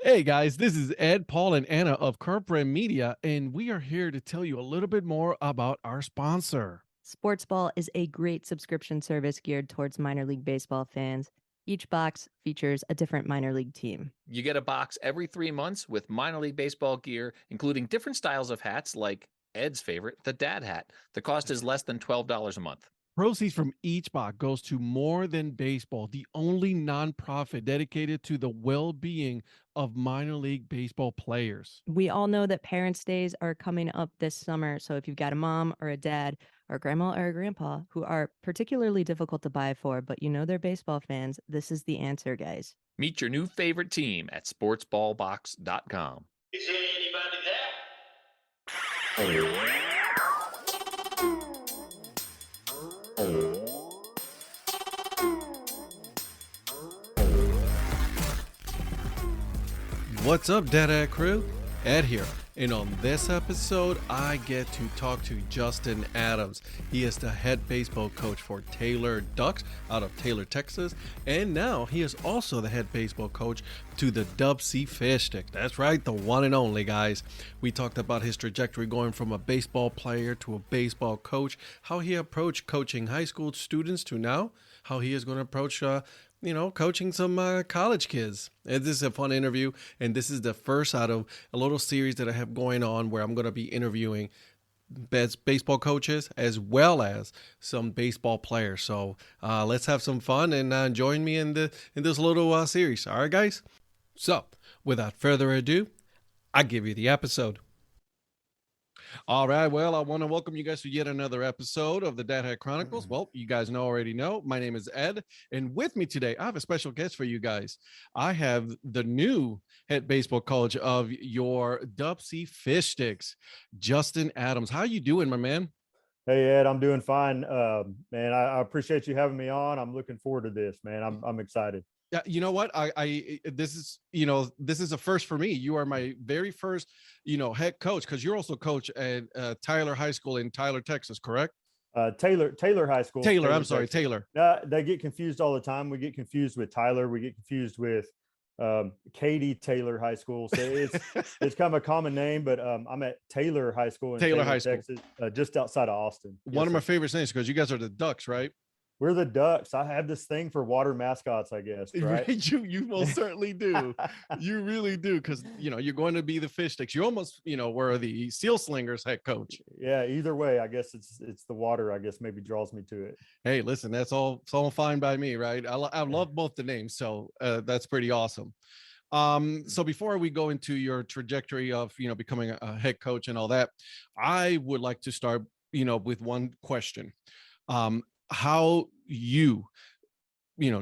Hey guys, this is Ed, Paul, and Anna of Current Brand Media, and we are here to tell you a little bit more about our sponsor. Sportsball is a great subscription service geared towards minor league baseball fans. Each box features a different minor league team. You get a box every 3 months with minor league baseball gear, including different styles of hats like Ed's favorite, the dad hat. The cost is less than $12 a month. Proceeds from each box goes to More Than Baseball, the only nonprofit dedicated to the well-being of minor league baseball players. We all know that Parents' Days are coming up this summer, so if you've got a mom or a dad or a grandma or a grandpa who are particularly difficult to buy for, but you know they're baseball fans, this is the answer, guys. Meet your new favorite team at sportsballbox.com. Is there anybody What's up, Dad Crew? Ed here. And on this episode, I get to talk to Justin Adams. He is the head baseball coach for Taylor Ducks out of Taylor, Texas. And now he is also the head baseball coach to the Dub C Fish Stick. That's right, the one and only, guys. We talked about his trajectory going from a baseball player to a baseball coach, how he approached coaching high school students to now, how he is going to approach coaching some college kids. And this is a fun interview, and this is the first out of a little series that I have going on where I'm going to be interviewing best baseball coaches as well as some baseball players. So let's have some fun and join me in this little series. All right, guys? So without further ado, I give you the episode. All right. Well, I want to welcome you guys to yet another episode of the Dad Hat Chronicles. Well, you guys already know. My name is Ed, and with me today, I have a special guest for you guys. I have the new head baseball coach of your Dub C Fish Sticks, Justin Adams. How you doing, my man? Hey Ed, I'm doing fine. Man, I appreciate you having me on. I'm looking forward to this, man. I'm excited. Yeah, you know what? This is a first for me. You are my very first, head coach, because you're also coach at Tyler High School in Tyler, Texas, correct? Taylor High School. Taylor, I'm sorry, Texas. Taylor. They get confused all the time. We get confused with Tyler. We get confused with Katy Taylor High School. So it's kind of a common name, but I'm at Taylor High School in Taylor High School, Texas, just outside of Austin. One of my favorite names because you guys are the Ducks, right? We're the Ducks. I have this thing for water mascots, I guess. Right? You most certainly do. You really do, because you're going to be the Fish Sticks. You almost were the Seal Slingers head coach. Yeah. Either way, I guess it's the water. I guess maybe draws me to it. Hey, listen, it's all fine by me, right? I love both the names, so that's pretty awesome. So before we go into your trajectory of becoming a head coach and all that, I would like to start with one question. How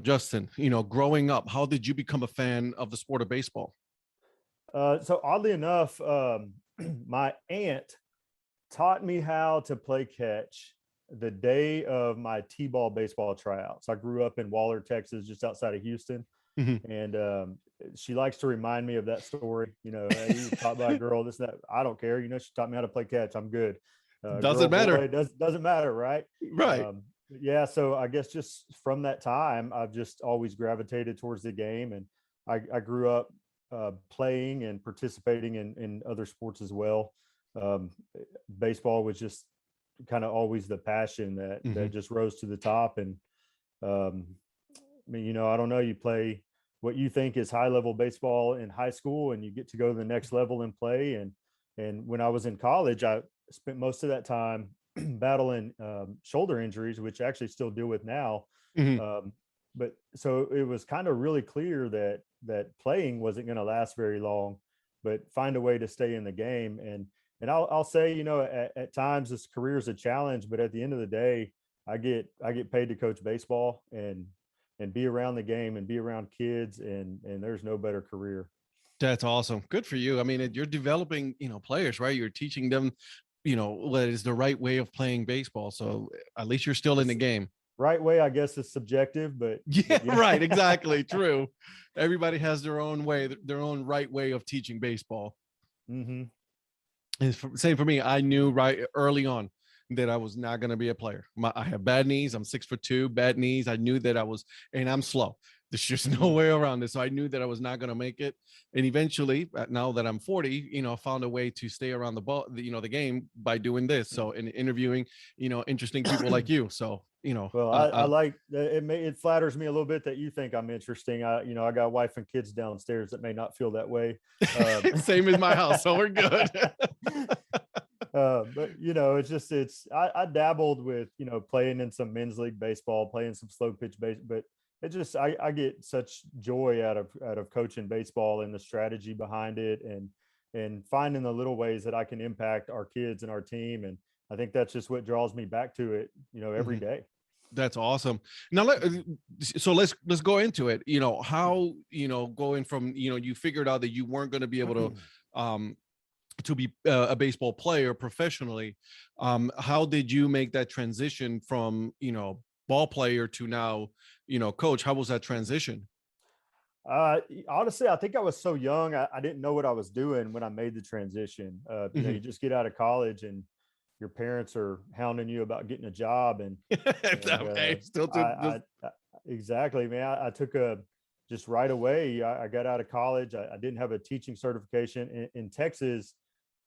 Justin, growing up, how did you become a fan of the sport of baseball? So oddly enough, my aunt taught me how to play catch the day of my T-ball baseball tryouts. I grew up in Waller, Texas, just outside of Houston. Mm-hmm. And she likes to remind me of that story. Hey, you were taught by a girl, this, that. I don't care. She taught me how to play catch. I'm good. Doesn't matter. Doesn't matter, right? Right. Yeah. So I guess just from that time, I've just always gravitated towards the game. And I grew up playing and participating in other sports as well. Baseball was just kind of always the passion that just rose to the top. And I don't know, you play what you think is high level baseball in high school and you get to go to the next level and play. And when I was in college, I spent most of that time battling shoulder injuries, which I actually still deal with now. But so it was kind of really clear that playing wasn't going to last very long, but find a way to stay in the game. And I'll say, at times this career is a challenge, but at the end of the day, I get paid to coach baseball and be around the game and be around kids. And there's no better career. That's awesome. Good for you. I mean, you're developing, players, right? You're teaching them, what is the right way of playing baseball. So at least you're still in the game. Right way, I guess, is subjective, but yeah. Right. Exactly. True. Everybody has their own way, their own right way of teaching baseball. Mm-hmm. And same for me. I knew right early on that I was not going to be a player. I have bad knees. I'm 6'2", bad knees. I knew that and I'm slow. There's just no way around it. So I knew that I was not going to make it. And eventually, now that I'm 40, I found a way to stay around the ball, the game by doing this. So, and interviewing, interesting people like you. So, Well, I like it. It flatters me a little bit that you think I'm interesting. I got a wife and kids downstairs that may not feel that way. Same as my house. So we're good. But I dabbled with, playing in some men's league baseball, playing some slow pitch base, but I get such joy out of coaching baseball and the strategy behind it and finding the little ways that I can impact our kids and our team. And I think that's just what draws me back to it, every day. That's awesome. Now, so let's go into it. How, going from, you figured out that you weren't going to be able to be a baseball player professionally. How did you make that transition from, ball player to now, coach? How was that transition? Honestly, I think I was so young. I didn't know what I was doing when I made the transition. You just get out of college and your parents are hounding you about getting a job. And exactly, man. I took just right away. I got out of college. I didn't have a teaching certification in Texas.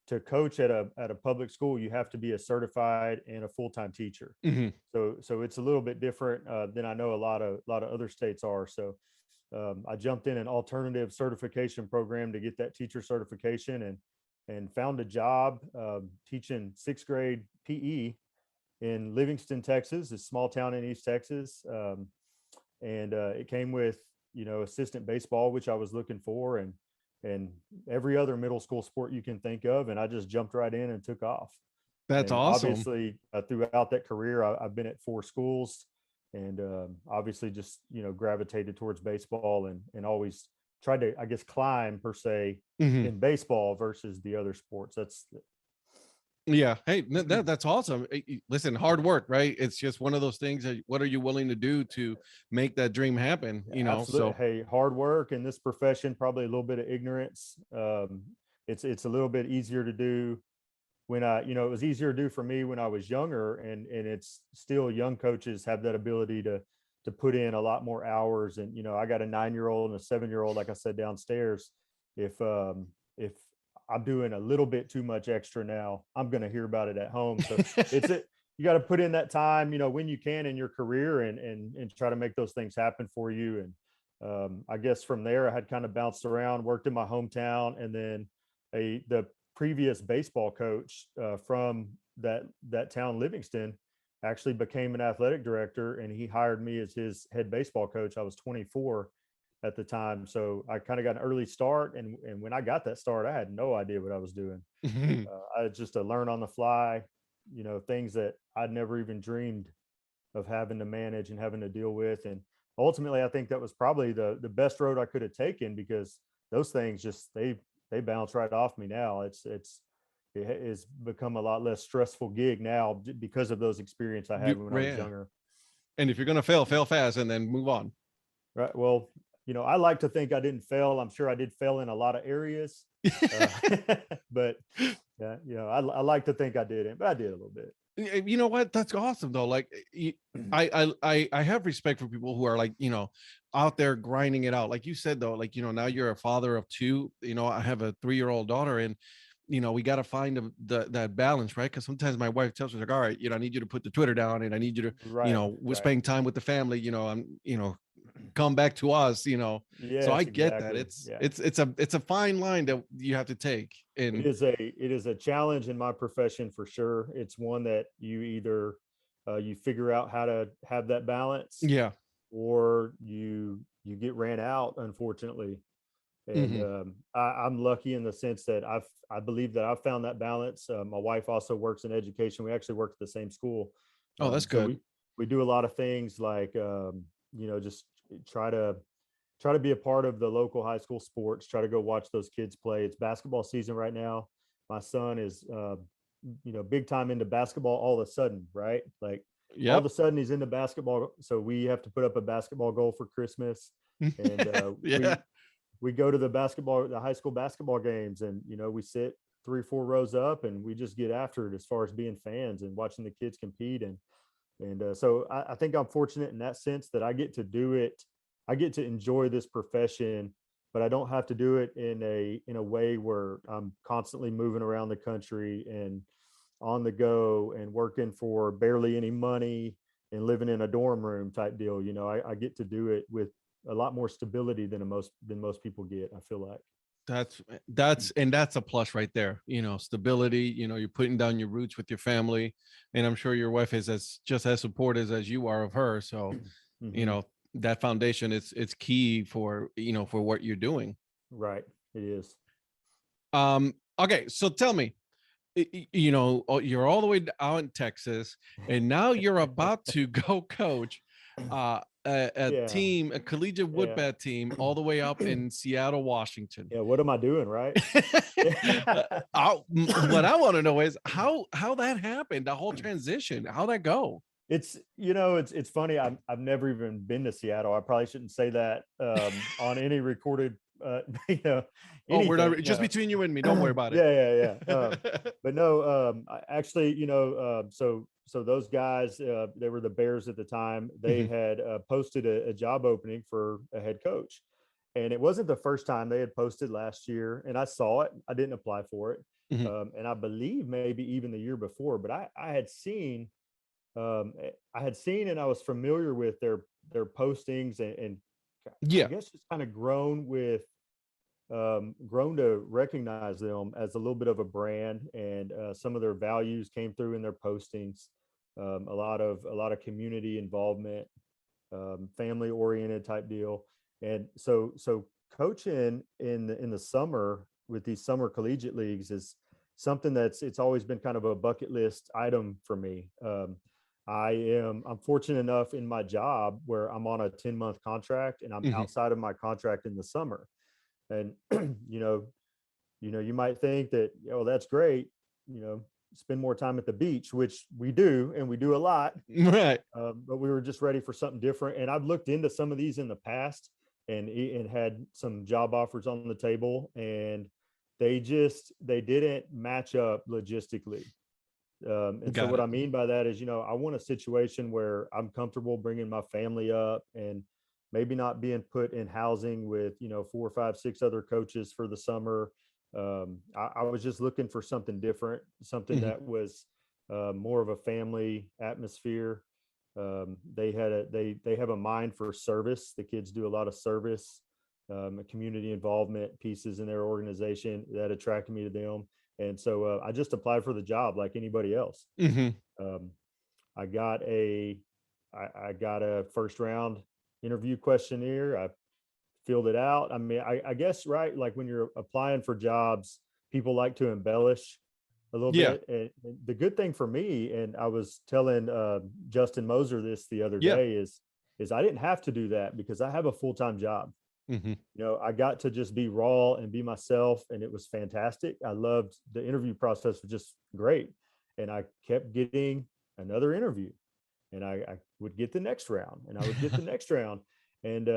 To coach at a public school, you have to be a certified and a full-time teacher. So it's a little bit different than I know a lot of other states are. So I jumped in an alternative certification program to get that teacher certification and found a job teaching 6th grade PE in Livingston, Texas, a small town in East Texas. And it came with, assistant baseball, which I was looking for, and every other middle school sport you can think of. And I just jumped right in and took off. That's and awesome. Obviously, throughout that career, I've been at 4 schools and obviously just, gravitated towards baseball and always tried to, I guess, climb per se in baseball versus the other sports. Yeah. Hey, that's awesome. Listen, hard work, right? It's just one of those things that what are you willing to do to make that dream happen? Absolutely. So hey, hard work in this profession, probably a little bit of ignorance. It's a little bit easier to do when it was easier to do for me when I was younger, and it's still young coaches have that ability to put in a lot more hours. And, I got a 9-year-old and a 7-year-old, like I said, downstairs. If I'm doing a little bit too much extra now, I'm going to hear about it at home. So you got to put in that time, when you can in your career and try to make those things happen for you. And I guess from there, I had kind of bounced around, worked in my hometown, and then the previous baseball coach from that town, Livingston, actually became an athletic director, and he hired me as his head baseball coach. I was 24 at the time. So I kind of got an early start. And when I got that start, I had no idea what I was doing. I had just to learn on the fly, things that I'd never even dreamed of having to manage and having to deal with. And ultimately, I think that was probably the best road I could have taken, because those things just, they bounce right off me now. It has become a lot less stressful gig now because of those experiences I had when I was younger. And if you're going to fail fast and then move on. Right. Well, I like to think I didn't fail. I'm sure I did fail in a lot of areas, but I like to think I didn't, but I did a little bit. You know what? That's awesome though. Like I have respect for people who are like, out there grinding it out. Like you said though, like, now you're a father of 2, I have a 3-year-old daughter, and we got to find that balance, right? Because sometimes my wife tells me like, all right, I need you to put the Twitter down, and I need you to, we're spending time with the family, come back to us, Yes, so I get exactly. that it's a fine line that you have to take. And it is a challenge in my profession for sure. It's one that you either you figure out how to have that balance, or you get ran out, unfortunately. And I'm lucky in the sense that I believe that I've found that balance. My wife also works in education. We actually work at the same school. Oh, that's good. So we do a lot of things like just try to be a part of the local high school sports, try to go watch those kids play. It's basketball season right now. My son is big time into basketball all of a sudden, right? Like all of a sudden he's into basketball. So we have to put up a basketball goal for Christmas. And we go to the high school basketball games, and we sit 3 or 4 rows up, and we just get after it as far as being fans and watching the kids compete. And so I think I'm fortunate in that sense that I get to do it I get to enjoy this profession, but I don't have to do it in a way where I'm constantly moving around the country and on the go and working for barely any money and living in a dorm room type deal. You know, I get to do it with a lot more stability than most people get, I feel like. That's a plus right there. You know, stability. You know, you're putting down your roots with your family, and I'm sure your wife is just as supportive as you are of her. So, you know, that foundation it's key for for what you're doing. Right, it is. Okay, so tell me, you know, you're all the way out in Texas, and now you're about to go coach a collegiate wood bat team all the way up in Seattle, Washington. Yeah, what am I doing, right? What I want to know is how that happened, the whole transition, how that go. It's it's funny. I've never even been to Seattle. I probably shouldn't say that on any recorded we're not just between you and me, don't worry about it. Yeah. But no, actually, so those guys, they were the Bears at the time. They had posted a job opening for a head coach, and it wasn't the first time. They had posted last year, and I saw it. I didn't apply for it, and I believe maybe even the year before. But I had seen, and I was familiar with their postings, and I guess just kind of grown to recognize them as a little bit of a brand, and some of their values came through in their postings. A lot of community involvement, family oriented type deal. And so coaching in the summer with these summer collegiate leagues is something it's always been kind of a bucket list item for me. I'm fortunate enough in my job where I'm on a 10-month contract, and I'm outside of my contract in the summer. And you might think that, oh, that's great, spend more time at the beach, which we do, and we do a lot, right? But we were just ready for something different. And I've looked into some of these in the past, and had some job offers on the table, and they didn't match up logistically. And so what I mean by that is, I want a situation where I'm comfortable bringing my family up and maybe not being put in housing with, 4, 5, 6 other coaches for the summer. I was just looking for something different, something that was more of a family atmosphere. They have a mind for service. The kids do a lot of service, community involvement pieces in their organization that attracted me to them. And so I just applied for the job like anybody else. I got a first round interview questionnaire. I filled it out. I mean, I guess, right, like when you're applying for jobs, people like to embellish a little bit. And the good thing for me, and I was telling Justin Moser this the other day, is I didn't have to do that because I have a full-time job. I got to just be raw and be myself, and it was fantastic. I loved the interview process, was just great. And I kept getting another interview, and I would get the next round, and I would get the next round. And,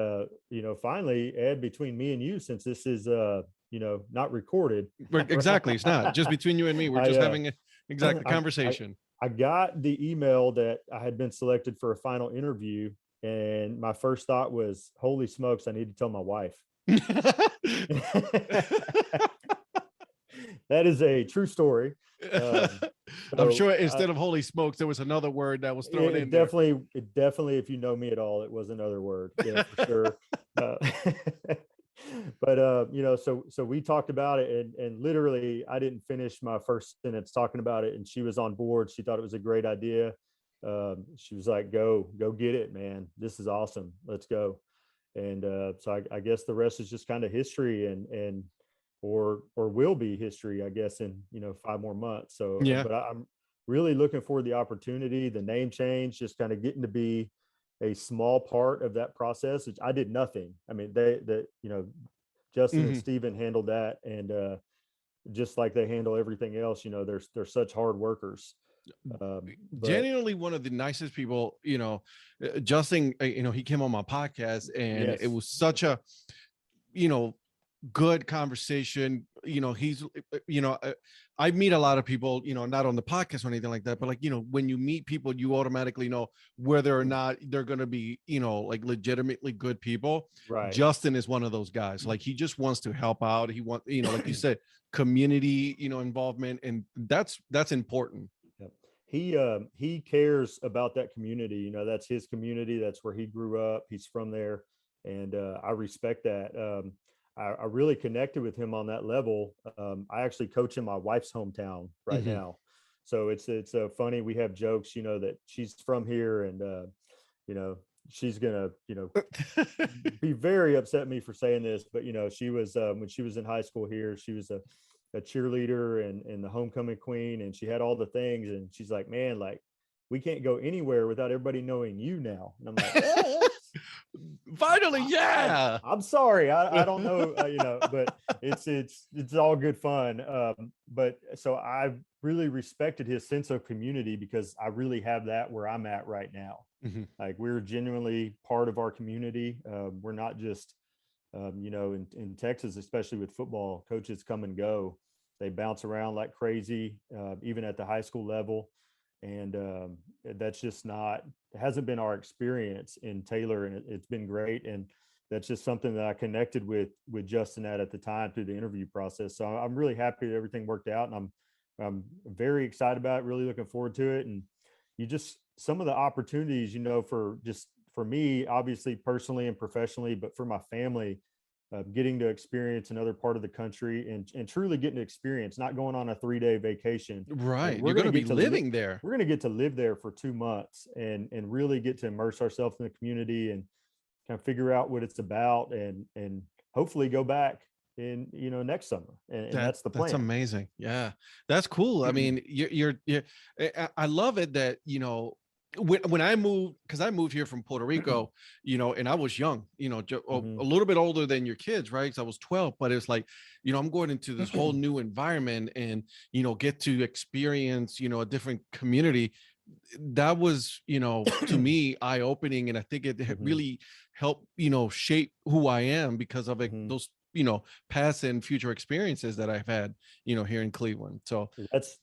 finally, Ed, between me and you, since this is, not recorded. Exactly. It's not just between you and me. We're just having a conversation. I got the email that I had been selected for a final interview. And my first thought was, holy smokes, I need to tell my wife. That is a true story. I'm sure instead of holy smokes, there was another word that was thrown in. Definitely, if you know me at all, it was another word. Yeah, for sure. But so we talked about it, and literally I didn't finish my first sentence talking about it, and she was on board. She thought it was a great idea. She was like, go get it, man. This is awesome. Let's go. And so I guess the rest is just kind of history, or will be history, I guess, in 5 more months. So but I'm really looking forward to the opportunity, the name change, just kind of getting to be a small part of that process, which I did nothing. I mean, Justin and Steven handled that, and just like they handle everything else, they're such hard workers. Genuinely one of the nicest people. Justin, he came on my podcast, and it was such a good conversation. He's, I meet a lot of people, not on the podcast or anything like that, but like, when you meet people, you automatically know whether or not they're going to be, like legitimately good people. Right. Justin is one of those guys. Like, he just wants to help out. He wants, like you said, community, involvement. And that's important. Yep. He cares about that community. That's his community. That's where he grew up. He's from there. And I respect that. I really connected with him on that level. I actually coach in my wife's hometown right now. So it's funny. We have jokes, that she's from here, and she's gonna, be very upset at me for saying this, but she was when she was in high school here, she was a cheerleader and the homecoming queen, and she had all the things, and she's like, man, like, we can't go anywhere without everybody knowing you now. And I'm like, finally, yeah. I'm sorry, I don't know, but it's all good fun. But so I really respected his sense of community, because I really have that where I'm at right now. Like, we're genuinely part of our community. We're not just in Texas, especially with football, coaches come and go. They bounce around like crazy, even at the high school level. And that's just it hasn't been our experience in Taylor, and it's been great. And that's just something that I connected with Justin at the time through the interview process. So I'm really happy that everything worked out, and I'm very excited about it, really looking forward to it. And some of the opportunities, for me, obviously personally and professionally, but for my family, getting to experience another part of the country and truly getting to experience, not going on a 3-day vacation. Right. We're You're going to be living there. We're going to get to live there for 2 months and really get to immerse ourselves in the community and kind of figure out what it's about, and hopefully go back in, next summer. And that's the plan. That's amazing. Yeah, that's cool. I mean, you're I love it that, when I moved, because I moved here from Puerto Rico, and I was young, a little bit older than your kids, right? So I was 12, but it's like, I'm going into this whole new environment and, get to experience, a different community. That was, to me, eye-opening. And I think it really helped, shape who I am because of those, past and future experiences that I've had, here in Cleveland. So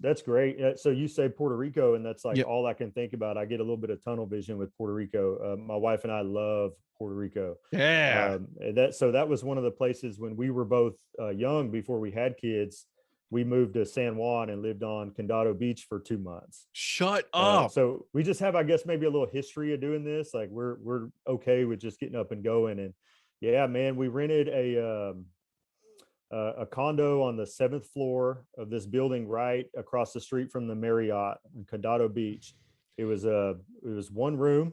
that's great. So you say Puerto Rico, and that's like all I can think about. I get a little bit of tunnel vision with Puerto Rico. My wife and I love Puerto Rico. Yeah. And that was one of the places when we were both young, before we had kids. We moved to San Juan and lived on Condado Beach for 2 months. Shut up. So we just have, I guess, maybe a little history of doing this. Like, we're okay with just getting up and going. And yeah, man, we rented a condo on the 7th floor of this building right across the street from the Marriott in Condado Beach. It was one room.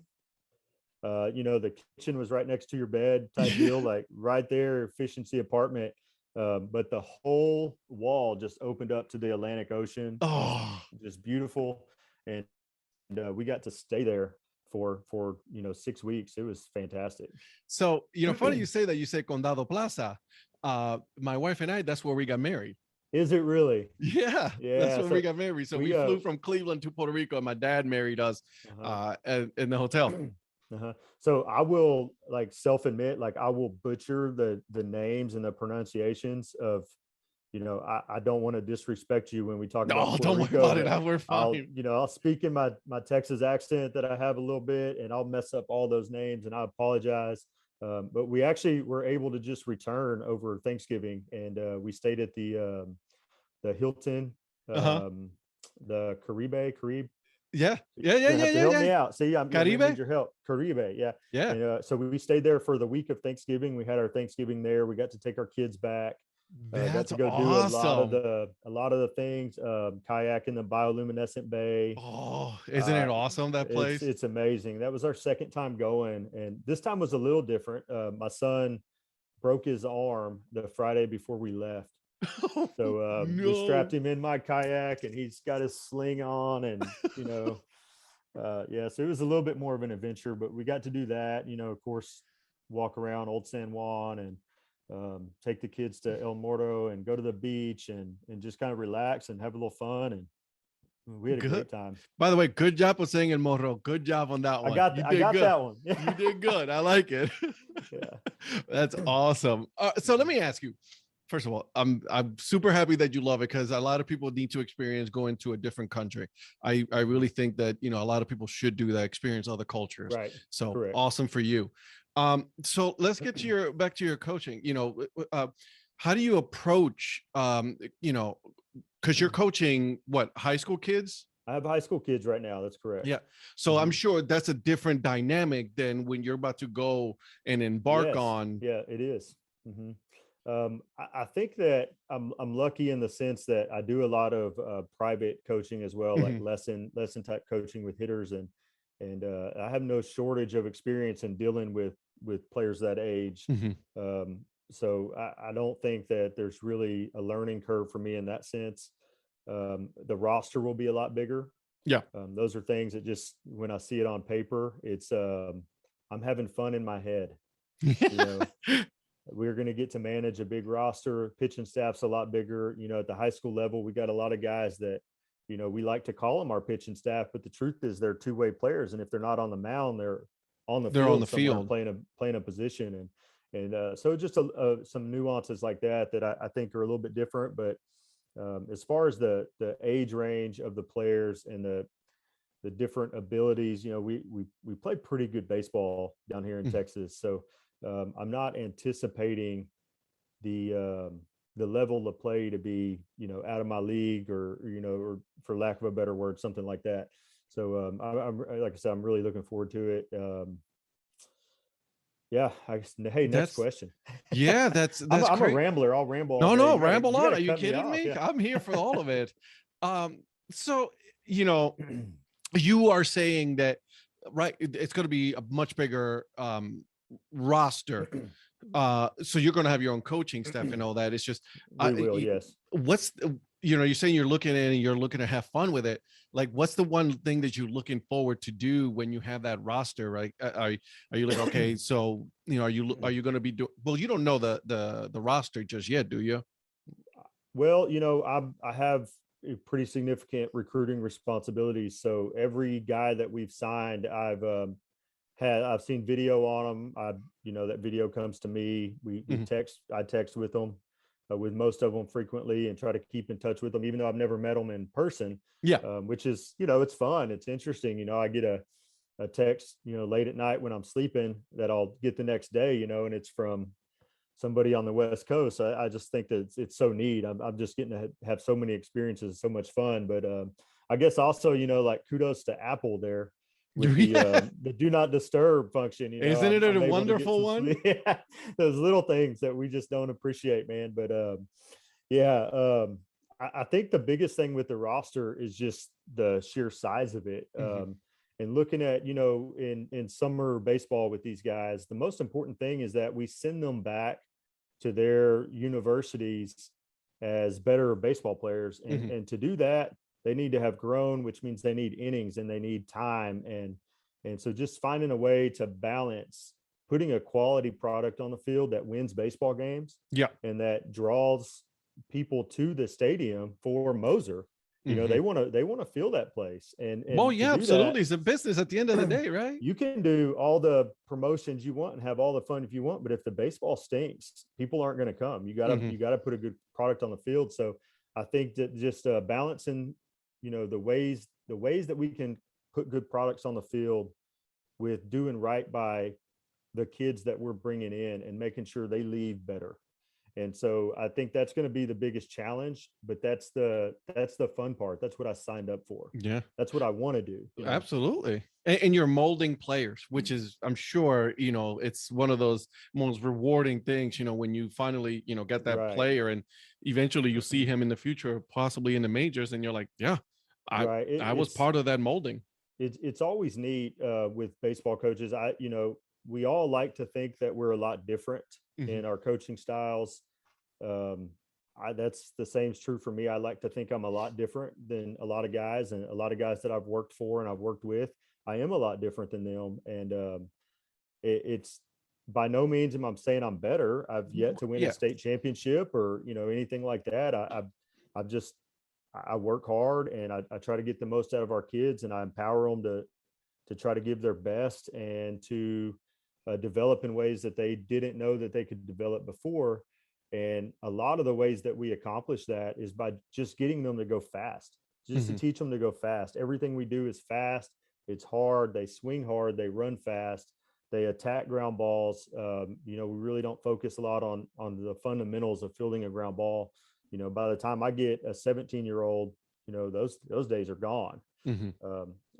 The kitchen was right next to your bed type deal, like right there, efficiency apartment. But the whole wall just opened up to the Atlantic Ocean. Oh, just beautiful. And we got to stay there for 6 weeks. It was fantastic. So, funny you say that. You say Condado Plaza. My wife and I, that's where we got married. Is it really? Yeah. That's where we got married. So we flew from Cleveland to Puerto Rico, and my dad married us in the hotel. So I will self-admit, I will butcher the names and the pronunciations of, I don't want to disrespect you when we talk about Puerto don't Rico, worry about it. We're fine. I'll speak in my Texas accent that I have a little bit, and I'll mess up all those names, and I apologize. But we actually were able to just return over Thanksgiving, and we stayed at the Hilton, the Caribe. Yeah. Help me out. See, I'm Caribe? need your help. Caribe, yeah. And, so we stayed there for the week of Thanksgiving. We had our Thanksgiving there. We got to take our kids back. Got to go awesome. do a lot of the things. Kayak in the bioluminescent bay. Oh, isn't it awesome, that place? It's amazing. That was our second time going, and this time was a little different. My son broke his arm the Friday before we left. So we strapped him in my kayak, and he's got his sling on, and so it was a little bit more of an adventure, but we got to do that, of course, walk around Old San Juan and take the kids to El Morto and go to the beach and just kind of relax and have a little fun, and we had a great time. By the way, good job with saying El Morro. Good job on that one. I got that one. You did good. I like it. Yeah. That's awesome. So let me ask you, First of all, I'm super happy that you love it, because a lot of people need to experience going to a different country. I really think that, you know, a lot of people should do that, experience other cultures. Right. So Correct. awesome for you. So let's get to your back to your coaching. You know, how do you approach, you know, because you're coaching what, high school kids? I have high school kids right now. That's correct. Yeah. So I'm Mhm. sure that's a different dynamic than when you're about to go and embark Yes. on. Yeah, it is. hmm I think that I'm lucky in the sense that I do a lot of private coaching as well, like Mhm, lesson type coaching with hitters, and I have no shortage of experience in dealing with players that age. mhm. So I don't think that there's really a learning curve for me in that sense. The roster will be a lot bigger. Yeah. Those are things that just when I see it on paper, it's I'm having fun in my head. You know, we're going to get to manage a big roster. Pitching staff's a lot bigger. You know, at the high school level, we got a lot of guys that, you know, we like to call them our pitching staff, but the truth is they're two-way players, and if they're not on the mound, they're on the They're on field the somewhere field. playing a position, and so just some nuances like that that I think are a little bit different. But as far as the age range of the players and the different abilities, you know, we play pretty good baseball down here in Mhm. Texas, so I'm not anticipating the level of play to be, you know, out of my league, or you know, or for lack of a better word, something like that. So I'm like I said, I'm really looking forward to it. Yeah, hey, next That's question. yeah, that's I'm a great. rambler. I'll ramble all No, day. no, You gotta ramble you on. gotta Are you cut me kidding off. me? Yeah. I'm here for all of it. So, you know, you are saying that, right, it's going to be a much bigger roster. So you're going to have your own coaching staff and all that. It's just, We will, yes. what's you know, you're saying you're looking at it and you're looking to have fun with it. Like, what's the one thing that you're looking forward to do when you have that roster, right? Are you like, okay, so, you know, are you going to be well, you don't know the roster just yet, do you? Well, you know, I have a pretty significant recruiting responsibilities. So every guy that we've signed, I've seen video on them. You know, that video comes to me. Mhm. I text with them, with most of them frequently, and try to keep in touch with them, even though I've never met them in person. Yeah. Which is, you know, it's fun. It's interesting. You know, I get a text, you know, late at night when I'm sleeping that I'll get the next day, you know, and it's from somebody on the West Coast. I just think that it's so neat. I'm just getting to have so many experiences, so much fun. But I guess also, you know, like kudos to Apple there with the do not disturb function. You know, Isn't it I'm a able to get wonderful some one? sleep. Yeah, those little things that we just don't appreciate, man. But yeah, I think the biggest thing with the roster is just the sheer size of it. Mhm. And looking at, you know, in summer baseball with these guys, the most important thing is that we send them back to their universities as better baseball players, Mhm. and to do that they need to have grown, which means they need innings and they need time, and so just finding a way to balance putting a quality product on the field that wins baseball games Yeah. and that draws people to the stadium for Moser. You know, Mhm. they want to feel that place, Well, and to yeah, do that absolutely. It's a business at the end of the day, right? you can do all the promotions you want and have all the fun if you want, but if the baseball stinks, people aren't going to come. Mhm. You got to put a good product on the field. So I think that just balancing, you know, the ways that we can put good products on the field with doing right by the kids that we're bringing in and making sure they leave better. And so I think that's going to be the biggest challenge, but that's the fun part. That's what I signed up for. Yeah. That's what I want to do, you know. Absolutely. And you're molding players, which is, I'm sure, you know, it's one of those most rewarding things, you know, when you finally, you know, get that Right. player and eventually you see him in the future, possibly in the majors, and you're like, yeah, I Right. I was part of that molding. It's always neat with baseball coaches. You know, we all like to think that we're a lot different Mhm. in our coaching styles. Um, that's the same is true for me. I like to think I'm a lot different than a lot of guys, and a lot of guys that I've worked for and I've worked with. I am a lot different than them, and it's by no means am I saying I'm better. I've yet to win a Yeah. state championship or, you know, anything like that. I've just I work hard, and I try to get the most out of our kids, and I empower them to try to give their best and to develop in ways that they didn't know that they could develop before. And a lot of the ways that we accomplish that is by just getting them to go fast, just to teach them to go fast. Everything we do is fast. It's hard. They swing hard. They run fast. They attack ground balls. We really don't focus a lot on the fundamentals of fielding a ground ball. By the time I get a 17-year-old, those days are gone.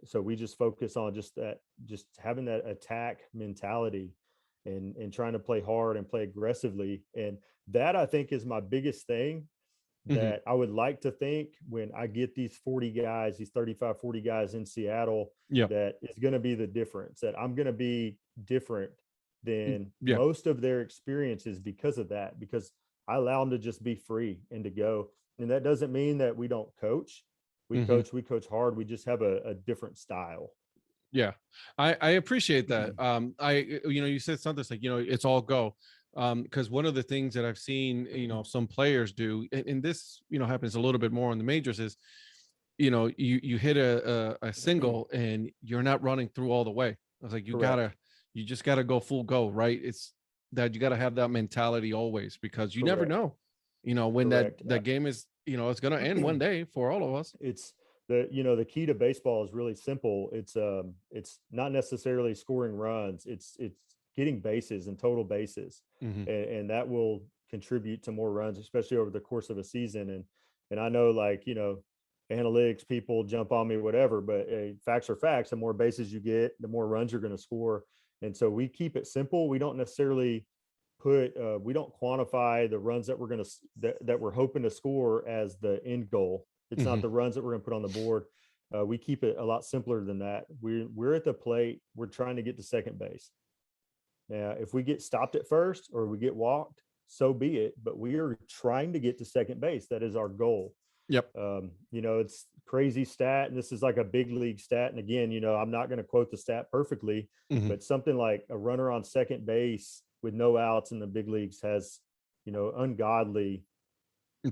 So we just focus on just having that attack mentality and trying to play hard and play aggressively. And that, I think, is my biggest thing that I would like to think when I get these 40 guys, these 35, 40 guys in Seattle, that is going to be the difference, that I'm going to be different than most of their experiences because of that, because I allow them to just be free and to go. And that doesn't mean that we don't coach. We coach hard. We just have a different style. Yeah, I appreciate that. You said something like, it's all go. Because one of the things that I've seen, some players do, and this, happens a little bit more in the majors, is, you hit a single and you're not running through all the way. I was like, you just gotta go full go, right? It's that you gotta have that mentality always, because you never know, when that game is, it's gonna end one day for all of us. It's the key to baseball is really simple. It's not necessarily scoring runs. It's getting bases and total bases, and that will contribute to more runs, especially over the course of a season. And I know, analytics people jump on me, whatever, but facts are facts. The more bases you get, the more runs you're going to score. And so we keep it simple. We don't necessarily we don't quantify the runs that that we're hoping to score as the end goal. It's not the runs that we're going to put on the board. We keep it a lot simpler than that. We're at the plate. We're trying to get to second base. Now, if we get stopped at first or we get walked, so be it. But we are trying to get to second base. That is our goal. Yep. It's crazy stat, and this is like a big league stat. And again, I'm not going to quote the stat perfectly, but something like a runner on second base with no outs in the big leagues has, ungodly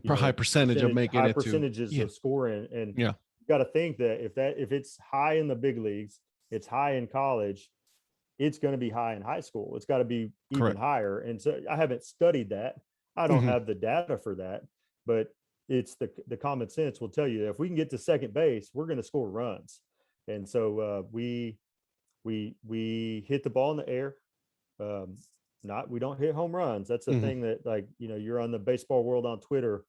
high percentage of making it percentages of scoring. And you got to think that if it's high in the big leagues, it's high in college, it's going to be high in high school. It's got to be even higher. And so I haven't studied that. I don't have the data for that, but it's the common sense will tell you that if we can get to second base, we're going to score runs. And so we hit the ball in the air. We don't hit home runs. That's the thing that, you're on the baseball world on Twitter,